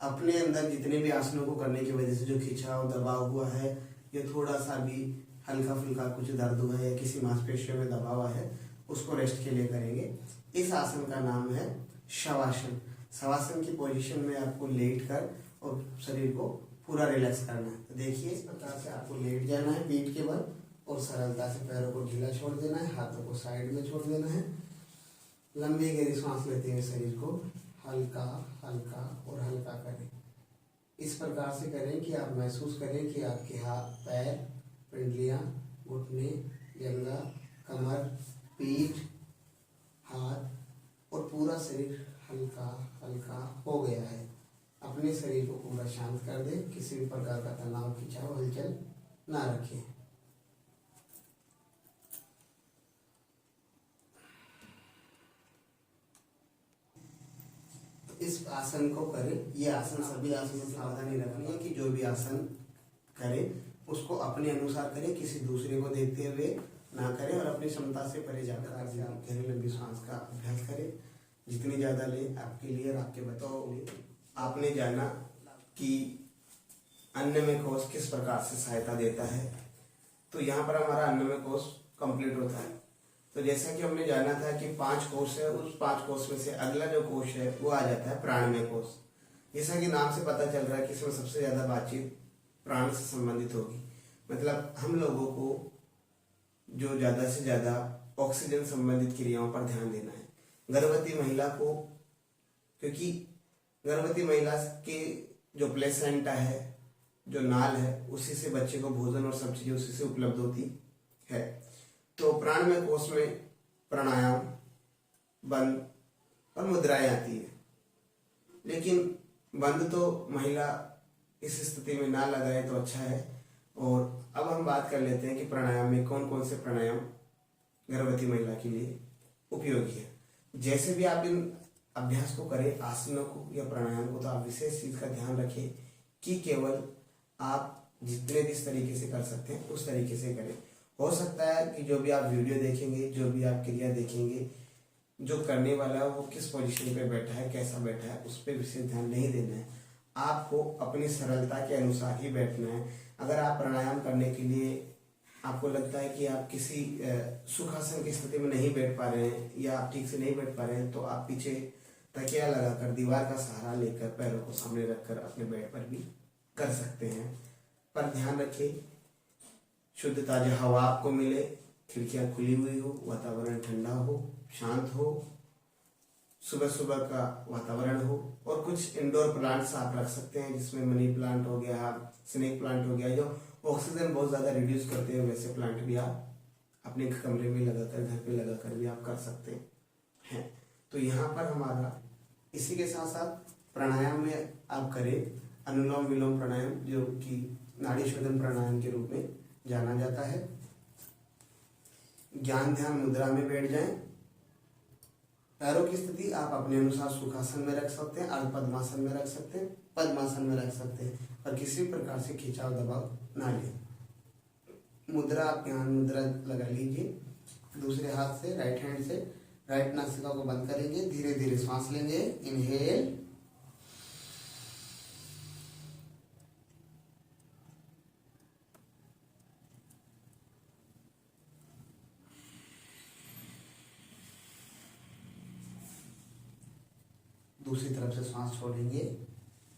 अपने अंदर जितने भी आसनों को करने की वजह से जो खिंचाव दबाव हुआ है या थोड़ा सा भी हल्का फुल्का कुछ दर्द हुआ है या किसी मांसपेशियों में दबाव है उसको रेस्ट के लिए करेंगे। इस आसन का नाम है शवासन। शवासन की पोजीशन में आपको लेट कर और शरीर को पूरा रिलैक्स करना है। तो देखिए, इस प्रकार से आपको लेट जाना है पीठ के बल और सरलता से पैरों को ढीला छोड़ देना है, हाथों को साइड में छोड़ देना है। लंबी गहरी सांस लेते हुए शरीर को हल्का हल्का और हल्का करें। इस प्रकार से करें कि आप महसूस करें कि आपके हाथ, पैर, पिंडलियां, घुटने, जंघा, कमर, पीठ, हाथ और पूरा शरीर हल्का हल्का हो गया है। अपने शरीर को पूरा शांत कर दें, किसी भी प्रकार का तनाव, खिंचाव, हलचल ना रखें। इस आसन को करें। ये आसन सभी आसनों में सावधानी रखनी है कि जो भी आसन करें उसको अपने अनुसार करें, किसी दूसरे को देखते हुए ना करें और अपनी क्षमता से परे जाकर आप गहरी लंबी सांस का अभ्यास करें। जितनी ज़्यादा लें आपके लिए और आपके बच्चों के लिए। आपने जाना कि अन्नमय कोश किस प्रकार से सहायता देता है, तो यहाँ पर हमारा अन्नमय कोश कंप्लीट होता है। तो जैसा कि हमने जाना था कि 5 कोश है, उस 5 कोश में से अगला जो कोश है वो आ जाता है प्राणमय कोश। जैसा कि नाम से पता चल रहा है कि इसमें सबसे ज्यादा बातचीत प्राण से संबंधित होगी। मतलब हम लोगों को जो ज्यादा से ज्यादा ऑक्सीजन संबंधित क्रियाओं पर ध्यान देना है। गर्भवती महिला को, क्योंकि गर्भवती महिला के जो प्लेसेंटा है, जो नाल है, उसी से बच्चे को भोजन और सब चीजें उसी से उपलब्ध होती है। तो प्राणमय कोश में प्राणायाम, बंद और मुद्राएं आती है, लेकिन बंद तो महिला इस स्थिति में ना लगाए तो अच्छा है। और अब हम बात कर लेते हैं कि प्राणायाम में कौन कौन से प्राणायाम गर्भवती महिला के लिए उपयोगी है। जैसे भी आप इन अभ्यास को करें, आसनों को या प्राणायाम को, तो आप विशेष चीज का ध्यान रखें कि केवल आप जितने जिस तरीके से कर सकते हैं उस तरीके से करें। हो सकता है कि जो भी आप वीडियो देखेंगे, जो भी आप क्रिया देखेंगे, जो करने वाला है वो किस पोजीशन पे बैठा है, कैसा बैठा है, उस पर विशेष ध्यान नहीं देना है। आपको अपनी सरलता के अनुसार ही बैठना है। अगर आप प्राणायाम करने के लिए आपको लगता है कि आप किसी सुखासन की स्थिति में नहीं बैठ पा रहे हैं या आप ठीक से नहीं बैठ पा रहे हैं, तो आप पीछे तकिया लगाकर दीवार का सहारा लेकर पैरों को सामने रखकर अपने बेड पर भी कर सकते हैं। पर ध्यान रखिए, शुद्ध ताजा हवा आपको मिले, खिड़कियां खुली हुई हो, वातावरण ठंडा हो, शांत हो, सुबह सुबह का वातावरण हो। और कुछ इंडोर प्लांट्स आप रख सकते हैं, जिसमें मनी प्लांट हो गया, स्नेक प्लांट हो गया, जो ऑक्सीजन बहुत ज़्यादा रिड्यूस करते हैं। वैसे प्लांट भी आप अपने कमरे में लगाकर, घर पे लगाकर भी आप कर सकते हैं। तो यहाँ पर हमारा इसी के साथ साथ प्राणायाम में आप करें अनुलोम विलोम प्राणायाम, जो कि नाड़ी शोधन प्राणायाम के रूप में जाना जाता है। ज्ञान ध्यान मुद्रा में बैठ जाएं। पैरों की स्थिति आप अपने अनुसार सुखासन में रख सकते हैं, अर्ध पद्मासन में रख सकते हैं, पद्मासन में रख सकते हैं, और किसी प्रकार से खिंचाव दबाव ना लें। मुद्रा आप ध्यान मुद्रा लगा लीजिए। दूसरे हाथ से, राइट हैंड से, राइट नासिका को बंद करेंगे, धीरे धीरे सांस लेंगे। इनहेल, दूसरी तरफ से सांस छोड़ेंगे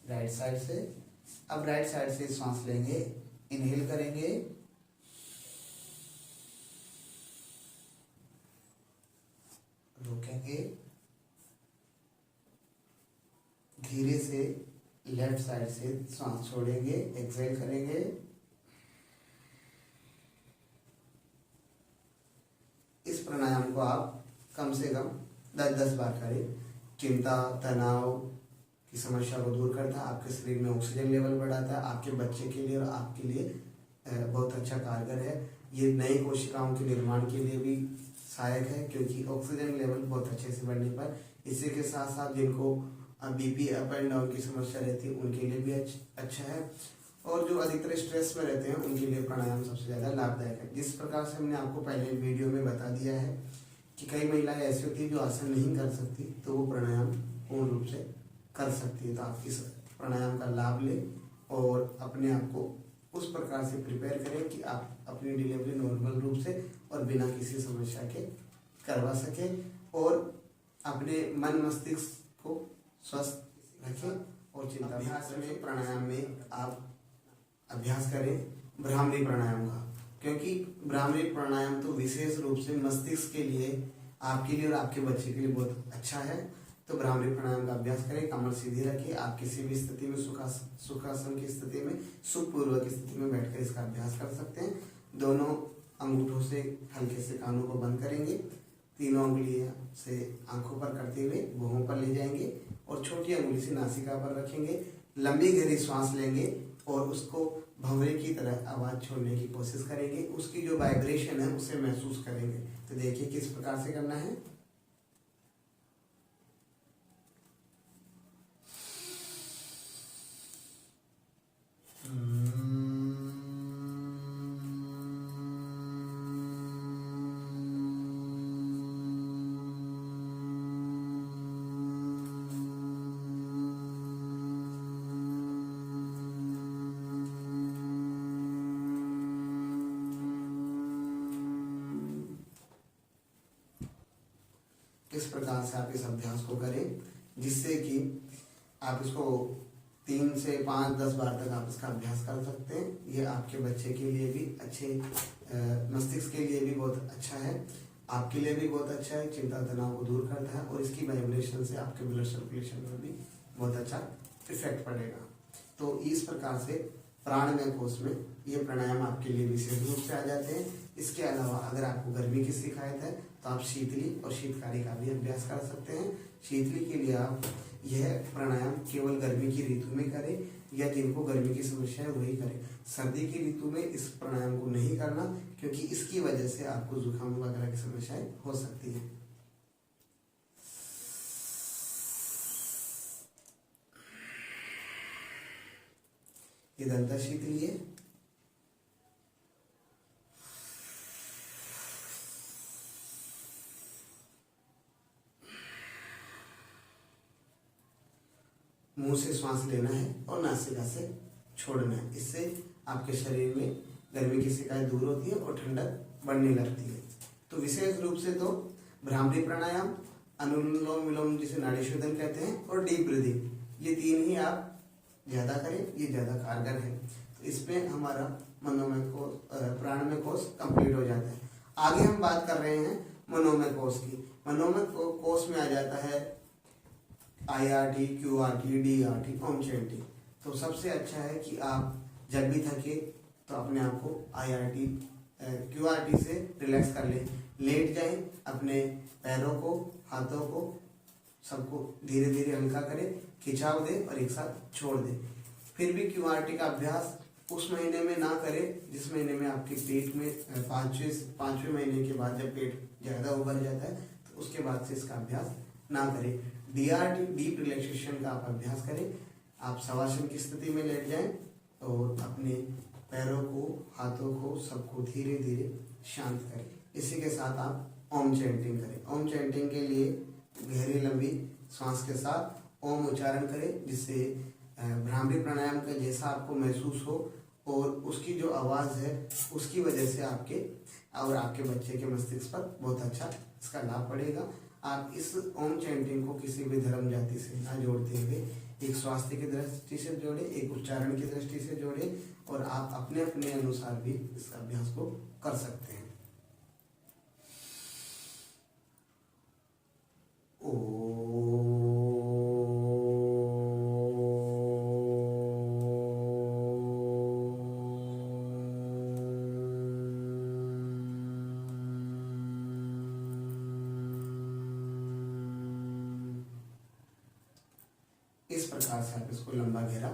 राइट साइड से। अब राइट साइड से सांस लेंगे, इनहेल करेंगे, रोकेंगे, धीरे से लेफ्ट साइड से सांस छोड़ेंगे, एक्सहेल करेंगे। इस प्राणायाम को आप कम से कम 10-10 बार करें। चिंता, तनाव की समस्या को दूर करता है, आपके शरीर में ऑक्सीजन लेवल बढ़ाता है, आपके बच्चे के लिए और आपके लिए बहुत अच्छा कारगर है। ये नई कोशिकाओं के निर्माण के लिए भी सहायक है, क्योंकि ऑक्सीजन लेवल बहुत अच्छे से बढ़ने पर इसी के साथ साथ जिनको बीपी अप एंड डाउन की समस्या रहती है उनके लिए भी अच्छा है, और जो अधिकतर स्ट्रेस में रहते हैं उनके लिए प्राणायाम सबसे ज़्यादा लाभदायक है। जिस प्रकार से हमने आपको पहले वीडियो में बता दिया है कि कई महिलाएं ऐसी होती है जो आसन नहीं कर सकती, तो वो प्राणायाम पूर्ण रूप से कर सकती है। तो आप इस प्राणायाम का लाभ लें और अपने आप को उस प्रकार से प्रिपेयर करें कि आप अपनी डिलीवरी नॉर्मल रूप से और बिना किसी समस्या के करवा सकें, और अपने मन मस्तिष्क को स्वस्थ रखें। और चिंता अभ्यास में प्राणायाम में आप अभ्यास करें भ्रामरी प्राणायाम का, क्योंकि भ्रामरी प्राणायाम तो विशेष रूप से मस्तिष्क के लिए, आपके लिए और आपके बच्चे के लिए बहुत अच्छा है। तो भ्रामरी प्राणायाम का अभ्यास करें, कमर सीधी रखिए। आप किसी भी स्थिति में सुखासन की स्थिति में, सुखपूर्वक स्थिति में बैठकर इसका अभ्यास कर सकते हैं। दोनों अंगूठों से हल्के से कानों को बंद करेंगे, तीनों उंगलियों से आंखों पर करते हुए भुवों पर ले जाएंगे और छोटी उंगली से नासिका पर रखेंगे। लंबी गहरी सांस लेंगे और उसको भंवरे की तरह आवाज छोड़ने की कोशिश करेंगे। उसकी जो वाइब्रेशन है उसे महसूस करेंगे। तो देखिए किस प्रकार से करना है। इस प्रकार से आप इस अभ्यास को करें, जिससे कि आप इसको 3 से 5 10 बार तक आप इसका अभ्यास कर सकते हैं। ये आपके बच्चे के लिए भी अच्छे, मस्तिष्क के लिए भी बहुत अच्छा है, आपके लिए भी बहुत अच्छा है, चिंता तनाव को दूर करता है और इसकी वाइब्रेशन से आपके ब्लड सर्कुलेशन में भी बहुत अच्छा इफेक्ट पड़ेगा। तो इस प्रकार से प्राणमय कोष में ये प्राणायाम आपके लिए विशेष रूप से आ जाते हैं। इसके अलावा अगर आपको गर्मी की शिकायत है तो आप शीतली और शीतकारी का भी अभ्यास कर सकते हैं। शीतली के लिए आप यह प्राणायाम केवल गर्मी की ऋतु में करें, या जिनको गर्मी की समस्या है वही करें। सर्दी की ऋतु में इस प्राणायाम को नहीं करना, क्योंकि इसकी वजह से आपको जुकाम वगैरह की समस्याएं हो सकती है। ये दंता शीतली है। मुंह से श्वास लेना है और नासिका से छोड़ना है। इससे आपके शरीर में गर्मी की शिकायत दूर होती है और ठंडक बढ़ने लगती है। तो विशेष रूप से तो भ्रामरी प्राणायाम, अनुलोम विलोम जिसे नाड़ी शोधन कहते हैं, और डीप ब्रीदिंग, ये 3 ही आप ज्यादा करें, ये ज्यादा कारगर है। तो इसमें हमारा मनोमय कोष, प्राणमय कोष कंप्लीट हो जाता है। आगे हम बात कर रहे हैं मनोमय कोष की। मनोमय कोष में आ जाता है IRT, QRT, DRT, ओम चैंटिंग। तो सबसे अच्छा है कि आप जब भी थके तो अपने आप को IRT, QRT से रिलैक्स कर लें। लेट जाएं, अपने पैरों को, हाथों को, सबको धीरे धीरे हल्का करें, खिंचाव दें और एक साथ छोड़ दें। फिर भी QRT का अभ्यास उस महीने में ना करें जिस महीने में आपके पेट में 5वें महीने के बाद जब पेट ज़्यादा उभर जाता है, तो उसके बाद से इसका अभ्यास ना करें। DRT, डीप रिलैक्सेशन का आप अभ्यास करें। आप शवासन की स्थिति में लेट जाएं और अपने पैरों को, हाथों को, सबको धीरे धीरे शांत करें। इसी के साथ आप ओम चैंटिंग करें। ओम चैंटिंग के लिए गहरी लंबी सांस के साथ ओम उच्चारण करें, जिससे भ्रामरी प्राणायाम का जैसा आपको महसूस हो और उसकी जो आवाज़ है उसकी वजह से आपके और आपके बच्चे के मस्तिष्क पर बहुत अच्छा इसका लाभ पड़ेगा। आप इस ओम चैंटिंग को किसी भी धर्म जाति से ना जोड़ते हुए एक स्वास्थ्य की दृष्टि से जोड़े, एक उच्चारण की दृष्टि से जोड़े, और आप अपने अपने अनुसार भी इस अभ्यास को कर सकते हैं। इस प्रकार से आप इसको लंबा घेरा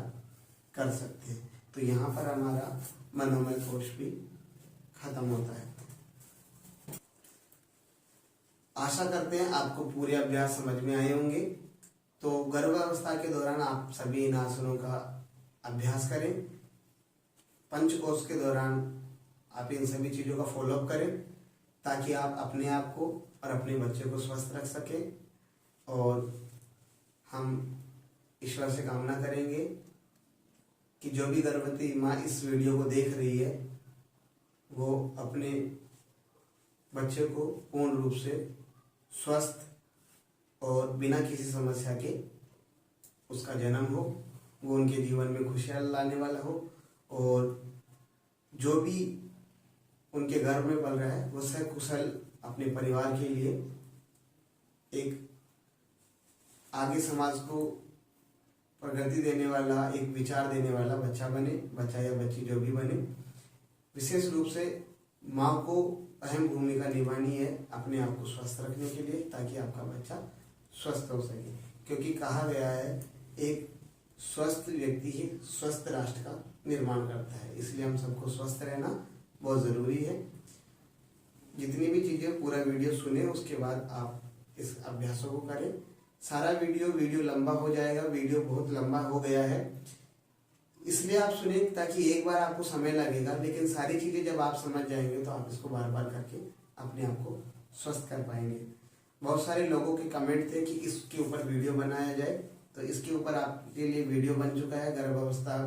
कर सकते हैं। तो यहाँ पर हमारा मनोमय कोष भी खत्म होता है। आशा करते हैं आपको पूरे अभ्यास समझ में आए होंगे। तो गर्भावस्था के दौरान आप सभी इन आसनों का अभ्यास करें। पंचकोश के दौरान आप इन सभी चीज़ों का फॉलोअप करें ताकि आप अपने आप को और अपने बच्चे को स्वस्थ रख सकें। और हम ईश्वर से कामना करेंगे कि जो भी गर्भवती माँ इस वीडियो को देख रही है वो अपने बच्चे को पूर्ण रूप से स्वस्थ और बिना किसी समस्या के उसका जन्म हो, वो उनके जीवन में खुशियाँ लाने वाला हो और जो भी उनके गर्भ में पल रहा है वो सकुशल अपने परिवार के लिए एक आगे समाज को प्रगति देने वाला, एक विचार देने वाला बच्चा बने, बच्चा या बच्ची जो भी बने। विशेष रूप से माँ को अहम भूमिका निभानी है अपने आप को स्वस्थ रखने के लिए ताकि आपका बच्चा स्वस्थ हो सके, क्योंकि कहा गया है एक स्वस्थ व्यक्ति ही स्वस्थ राष्ट्र का निर्माण करता है। इसलिए हम सबको स्वस्थ रहना बहुत ज़रूरी है। जितनी भी चीज़ें पूरा वीडियो सुने उसके बाद आप इस अभ्यासों को करें। सारा वीडियो लंबा हो जाएगा, वीडियो बहुत लंबा हो गया है इसलिए आप सुने ताकि एक बार आपको समय लगेगा, लेकिन सारी चीज़ें जब आप समझ जाएंगे तो आप इसको बार बार करके अपने आप को स्वस्थ कर पाएंगे। बहुत सारे लोगों के कमेंट थे कि इसके ऊपर वीडियो बनाया जाए, तो इसके ऊपर आपके लिए वीडियो बन चुका है। गर्भावस्था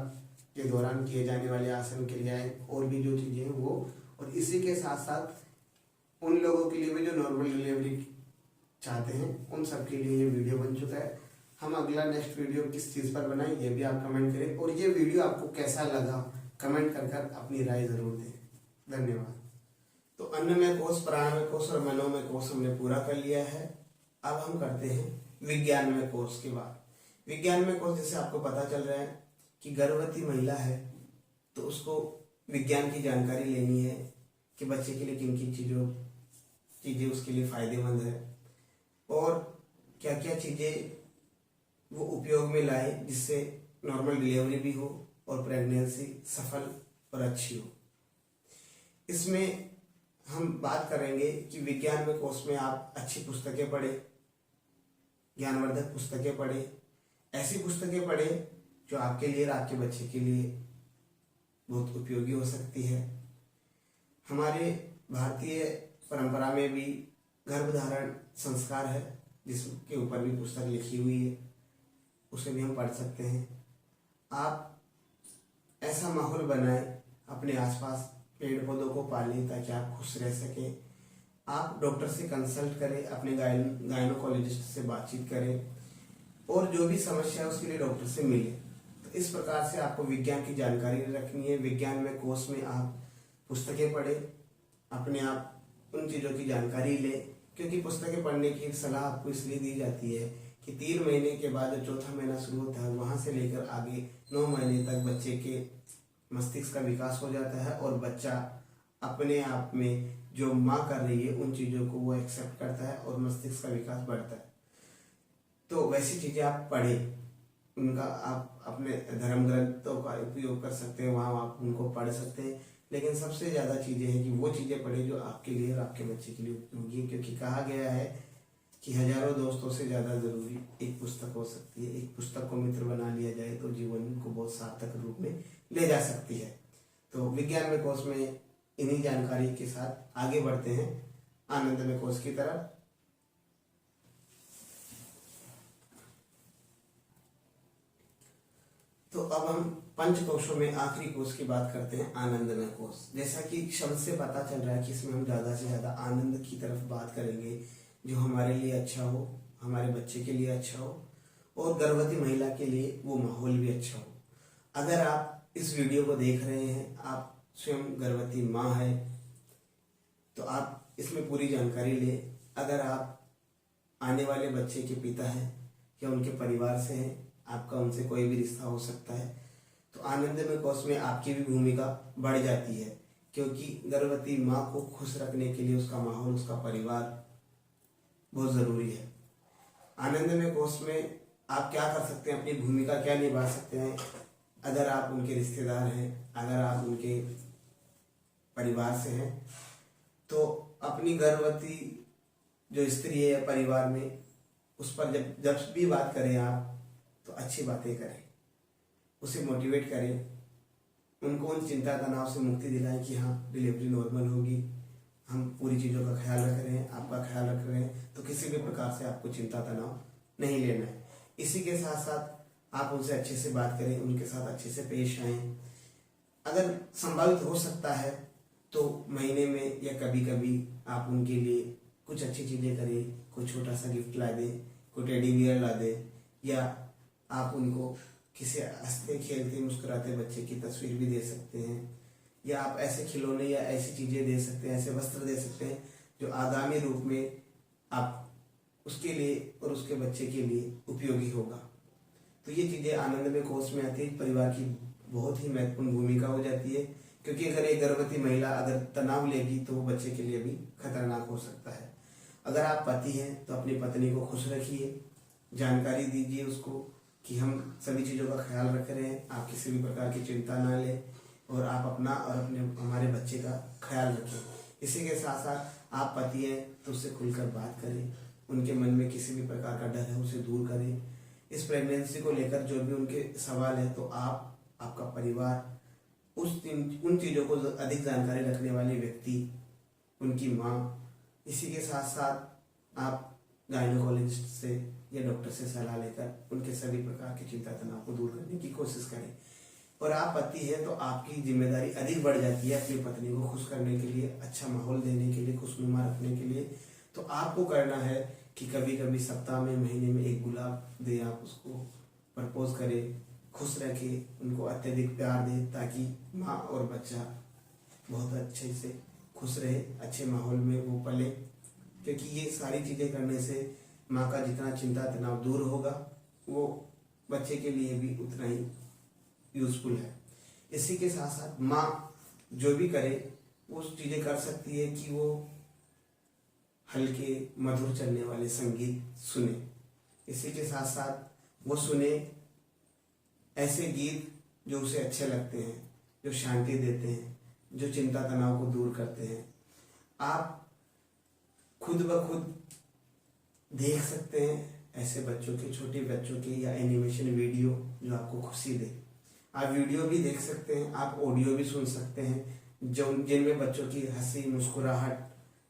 के दौरान किए जाने वाले आसन, क्रियाएं और भी जो चीज़ें हैं वो, और इसी के साथ साथ उन लोगों के लिए भी जो नॉर्मल डिलीवरी चाहते हैं उन सब के लिए ये वीडियो बन चुका है। हम अगला नेक्स्ट वीडियो किस चीज़ पर बनाएं ये भी आप कमेंट करें, और ये वीडियो आपको कैसा लगा कमेंट कर कर अपनी राय ज़रूर दें। धन्यवाद। तो अन्नमय कोश, प्राणमय कोश और मनोमय कोश हमने पूरा कर लिया है। अब हम करते हैं विज्ञानमय कोश की बात। विज्ञानमय कोश जैसे आपको पता चल रहा है कि गर्भवती महिला है तो उसको विज्ञान की जानकारी लेनी है कि बच्चे के लिए किन किन चीज़ें उसके लिए फायदेमंद है और क्या क्या चीज़ें वो उपयोग में लाए जिससे नॉर्मल डिलीवरी भी हो और प्रेगनेंसी सफल और अच्छी हो। इसमें हम बात करेंगे कि विज्ञान में कोर्स में आप अच्छी पुस्तकें पढ़े, ज्ञानवर्धक पुस्तकें पढ़े, ऐसी पुस्तकें पढ़े जो आपके लिए और आपके बच्चे के लिए बहुत उपयोगी हो सकती है। हमारे भारतीय परंपरा में भी गर्भधारण संस्कार है जिसके ऊपर भी पुस्तक लिखी हुई है, उसे भी हम पढ़ सकते हैं। आप ऐसा माहौल बनाएं, अपने आसपास पेड़ पौधों को पालें ताकि आप खुश रह सकें। आप डॉक्टर से कंसल्ट करें, अपने गायनोकोलॉजिस्ट से बातचीत करें और जो भी समस्या है उसके लिए डॉक्टर से मिले। तो इस प्रकार से आपको विज्ञान की जानकारी रखनी है। विज्ञान में कोर्स में आप पुस्तकें पढ़ें, अपने आप उन चीज़ों की जानकारी लें, क्योंकि पुस्तकें पढ़ने की सलाह आपको इसलिए दी जाती है कि 3 महीने के बाद जो चौथा महीना शुरू होता है वहाँ से लेकर आगे 9 महीने तक बच्चे के मस्तिष्क का विकास हो जाता है और बच्चा अपने आप में जो माँ कर रही है उन चीज़ों को वो एक्सेप्ट करता है और मस्तिष्क का विकास बढ़ता है। तो वैसी चीज़ें आप पढ़ें, उनका आप अपने धर्म ग्रंथों का उपयोग कर सकते हैं, वहाँ आप उनको पढ़ सकते हैं। लेकिन सबसे ज़्यादा चीज़ें हैं कि वो चीज़ें पढ़ें जो आपके लिए और आपके बच्चे के लिए उपयोगी है, क्योंकि कहा गया है कि हजारों दोस्तों से ज़्यादा ज़रूरी एक पुस्तक हो सकती है। एक पुस्तक को मित्र बना लिया जाए तो जीवन को बहुत सार्थक रूप में ले जा सकती है। तो विज्ञान में कोर्स में इन्हीं जानकारी के साथ आगे बढ़ते हैं आनंदमय कोर्स की तरफ। तो अब हम पंच कोशों में आखिरी कोश की बात करते हैं, आनंदमय कोश। जैसा कि शब्द से पता चल रहा है कि इसमें हम ज़्यादा से ज़्यादा आनंद की तरफ बात करेंगे, जो हमारे लिए अच्छा हो, हमारे बच्चे के लिए अच्छा हो और गर्भवती महिला के लिए वो माहौल भी अच्छा हो। अगर आप इस वीडियो को देख रहे हैं, आप स्वयं गर्भवती माँ है, तो आप इसमें पूरी जानकारी लें। अगर आप आने वाले बच्चे के पिता हैं या उनके परिवार से हैं, आपका उनसे कोई भी रिश्ता हो सकता है, तो आनंदमय कोश में आपकी भी भूमिका बढ़ जाती है, क्योंकि गर्भवती माँ को खुश रखने के लिए उसका माहौल, उसका परिवार बहुत ज़रूरी है। आनंदमय कोश में आप क्या कर सकते हैं, अपनी भूमिका क्या निभा सकते हैं। अगर आप उनके रिश्तेदार हैं, अगर आप उनके परिवार से हैं, तो अपनी गर्भवती जो स्त्री है परिवार में, उस पर जब जब भी बात करें आप तो अच्छी बातें करें, उसे मोटिवेट करें, उनको उन चिंता तनाव से मुक्ति दिलाएं कि हाँ डिलीवरी नॉर्मल होगी, हम पूरी चीज़ों का ख्याल रख रहे हैं, आपका ख्याल रख रहे हैं, तो किसी भी प्रकार से आपको चिंता तनाव नहीं लेना है। इसी के साथ साथ आप उनसे अच्छे से बात करें, उनके साथ अच्छे से पेश आएँ। अगर संभावित हो सकता है तो महीने में या कभी कभी आप उनके लिए कुछ अच्छी चीज़ें करें, कोई छोटा सा गिफ्ट ला दें, कोई टेडी बियर ला दें, या आप उनको किसी हंसते खेलते मुस्कुराते बच्चे की तस्वीर भी दे सकते हैं, या आप ऐसे खिलौने या ऐसी चीज़ें दे सकते हैं, ऐसे वस्त्र दे सकते हैं जो आगामी रूप में आप उसके लिए और उसके बच्चे के लिए उपयोगी होगा। तो ये चीज़ें आनंदमय कोष में आती है, परिवार की बहुत ही महत्वपूर्ण भूमिका हो जाती है, क्योंकि अगर एक गर्भवती महिला अगर तनाव लेगी तो वो बच्चे के लिए भी खतरनाक हो सकता है। अगर आप पति हैं तो अपनी पत्नी को खुश रखिए, जानकारी दीजिए उसको कि हम सभी चीज़ों का ख्याल रख रहे हैं, आप किसी भी प्रकार की चिंता ना लें, और आप अपना और अपने हमारे बच्चे का ख्याल रखें। इसी के साथ साथ आप पति हैं तो उससे खुलकर बात करें, उनके मन में किसी भी प्रकार का डर है उसे दूर करें। इस प्रेगनेंसी को लेकर जो भी उनके सवाल है तो आप, आपका परिवार, उन चीज़ों को अधिक जानकारी रखने वाले व्यक्ति, उनकी माँ, इसी के साथ साथ आप गायनोकोलॉजिस्ट से या डॉक्टर से सलाह लेकर उनके सभी प्रकार की चिंता तनाव को दूर करने की कोशिश करें। और आप पति हैं तो आपकी जिम्मेदारी अधिक बढ़ जाती है अपनी पत्नी को खुश करने के लिए, अच्छा माहौल देने के लिए, खुशनुमा रखने के लिए। तो आपको करना है कि कभी कभी सप्ताह में, महीने में एक गुलाब दें, आप उसको प्रपोज करें, खुश रखें, उनको अत्यधिक प्यार दें, ताकि माँ और बच्चा बहुत अच्छे से खुश रहे, अच्छे माहौल में वो पले। क्योंकि ये सारी चीज़ें करने से माँ का जितना चिंता तनाव दूर होगा वो बच्चे के लिए भी उतना ही यूजफुल है। इसी के साथ साथ माँ जो भी करे वो चीज़ें कर सकती है कि वो हल्के मधुर चलने वाले संगीत सुने। इसी के साथ साथ वो सुने ऐसे गीत जो उसे अच्छे लगते हैं, जो शांति देते हैं, जो चिंता तनाव को दूर करते हैं। आप खुद ब खुद देख सकते हैं ऐसे बच्चों के, छोटे बच्चों के, या एनिमेशन वीडियो जो आपको खुशी दे। आप वीडियो भी देख सकते हैं, आप ऑडियो भी सुन सकते हैं जो जिनमें बच्चों की हंसी, मुस्कुराहट,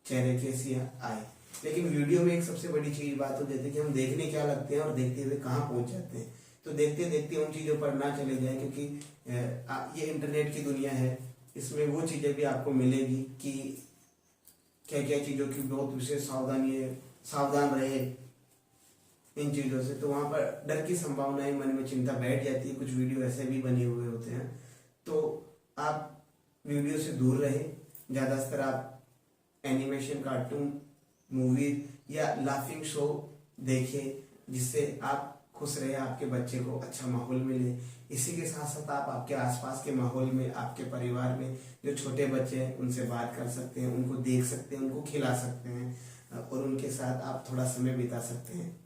चेहरे की हंसी आए। लेकिन वीडियो में एक सबसे बड़ी चीज बात हो जाती है कि हम देखने क्या लगते हैं और देखते हुए कहाँ पहुंच जाते हैं। तो देखते देखते उन चीज़ों पर ना चले जाएं, क्योंकि ये इंटरनेट की दुनिया है, इसमें वो चीज़ें भी आपको मिलेगी कि क्या क्या चीज़ों की बहुत विशेष सावधानी है, सावधान रहे इन चीज़ों से। तो वहाँ पर डर की संभावनाएं, मन में चिंता बैठ जाती है। कुछ वीडियो ऐसे भी बने हुए होते हैं, तो आप वीडियो से दूर रहें। ज़्यादातर आप एनिमेशन, कार्टून, मूवी या लाफिंग शो देखें, जिससे आप खुश रहे, आपके बच्चे को अच्छा माहौल मिले। इसी के साथ साथ आप आपके आसपास के माहौल में, आपके परिवार में जो छोटे बच्चे हैं उनसे बात कर सकते हैं, उनको देख सकते हैं, उनको खिला सकते हैं और उनके साथ आप थोड़ा समय बिता सकते हैं।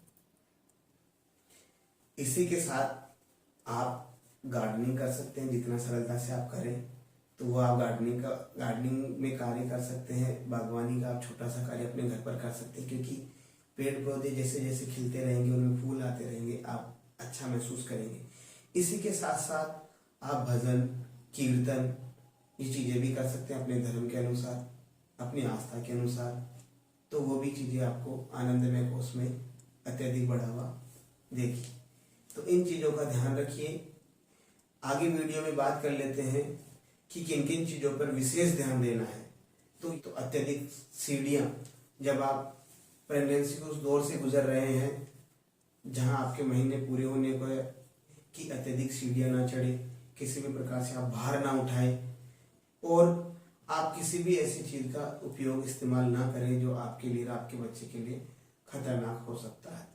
इसी के साथ आप गार्डनिंग कर सकते हैं, जितना सरलता से आप करें तो वो आप गार्डनिंग में कार्य कर सकते हैं। बागवानी का आप छोटा सा कार्य अपने घर पर कर सकते हैं, क्योंकि पेड़ पौधे जैसे जैसे खिलते रहेंगे, उनमें फूल आते रहेंगे, आप अच्छा महसूस करेंगे। इसी के साथ साथ आप भजन, कीर्तन, ये चीज़ें भी कर सकते हैं अपने धर्म के अनुसार, अपनी आस्था के अनुसार। तो वो भी चीज़ें आपको आनंदमय कोष में अत्यधिक बढ़ावा देगी। तो इन चीज़ों का ध्यान रखिए। आगे वीडियो में बात कर लेते हैं कि किन किन चीज़ों पर विशेष ध्यान देना है। तो अत्यधिक सीढ़ियाँ, जब आप प्रेगनेंसी के उस दौर से गुजर रहे हैं जहां आपके महीने पूरे होने को है, कि अत्यधिक सीढ़ियाँ ना चढ़े, किसी भी प्रकार से आप भार ना उठाएं, और आप किसी भी ऐसी चीज़ का उपयोग, इस्तेमाल ना करें जो आपके लिए, आपके बच्चे के लिए खतरनाक हो सकता है।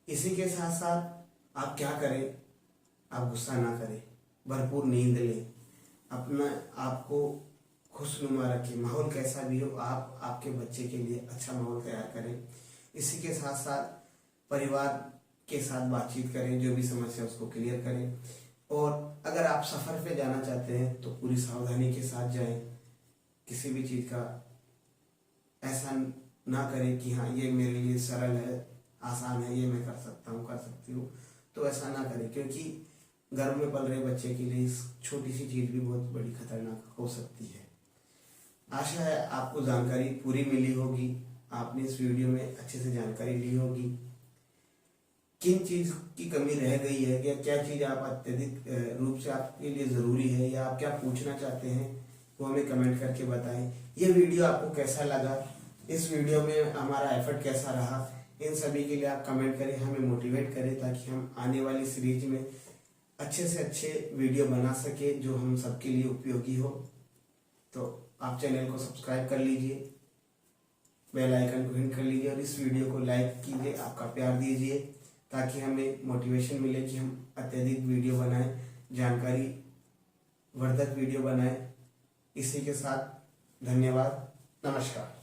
इसी के साथ साथ आप क्या करें, आप गुस्सा ना करें, भरपूर नींद लें, अपना आपको खुशनुमा रखें। माहौल कैसा भी हो, आप आपके बच्चे के लिए अच्छा माहौल तैयार करें। इसी के साथ साथ परिवार के साथ बातचीत करें, जो भी समस्या उसको क्लियर करें। और अगर आप सफ़र पे जाना चाहते हैं तो पूरी सावधानी के साथ जाएं, किसी भी चीज़ का ऐसा ना करें कि हाँ ये मेरे लिए सरल है, आसान है, ये मैं कर सकता हूँ, कर सकती हूँ। तो ऐसा ना करें, क्योंकि गर्भ में पल रहे बच्चे के लिए इस छोटी सी चीज़ भी बहुत बड़ी खतरनाक हो सकती है। आशा है आपको जानकारी पूरी मिली होगी, आपने इस वीडियो में अच्छे से जानकारी ली होगी। किन चीज़ की कमी रह गई है या क्या चीज़ आप अत्यधिक रूप से आपके लिए ज़रूरी है या आप क्या पूछना चाहते हैं, वो हमें कमेंट करके बताएं। ये वीडियो आपको कैसा लगा, इस वीडियो में हमारा एफर्ट कैसा रहा, इन सभी के लिए आप कमेंट करें, हमें मोटिवेट करें, ताकि हम आने वाली सीरीज में अच्छे से अच्छे वीडियो बना सके जो हम सबके लिए उपयोगी हो। तो आप चैनल को सब्सक्राइब कर लीजिए, बेल आइकन को हिट कर लीजिए और इस वीडियो को लाइक कीजिए, आपका प्यार दीजिए, ताकि हमें मोटिवेशन मिले कि हम अत्यधिक वीडियो बनाएं, जानकारी वर्धक वीडियो बनाएं। इसी के साथ धन्यवाद, नमस्कार।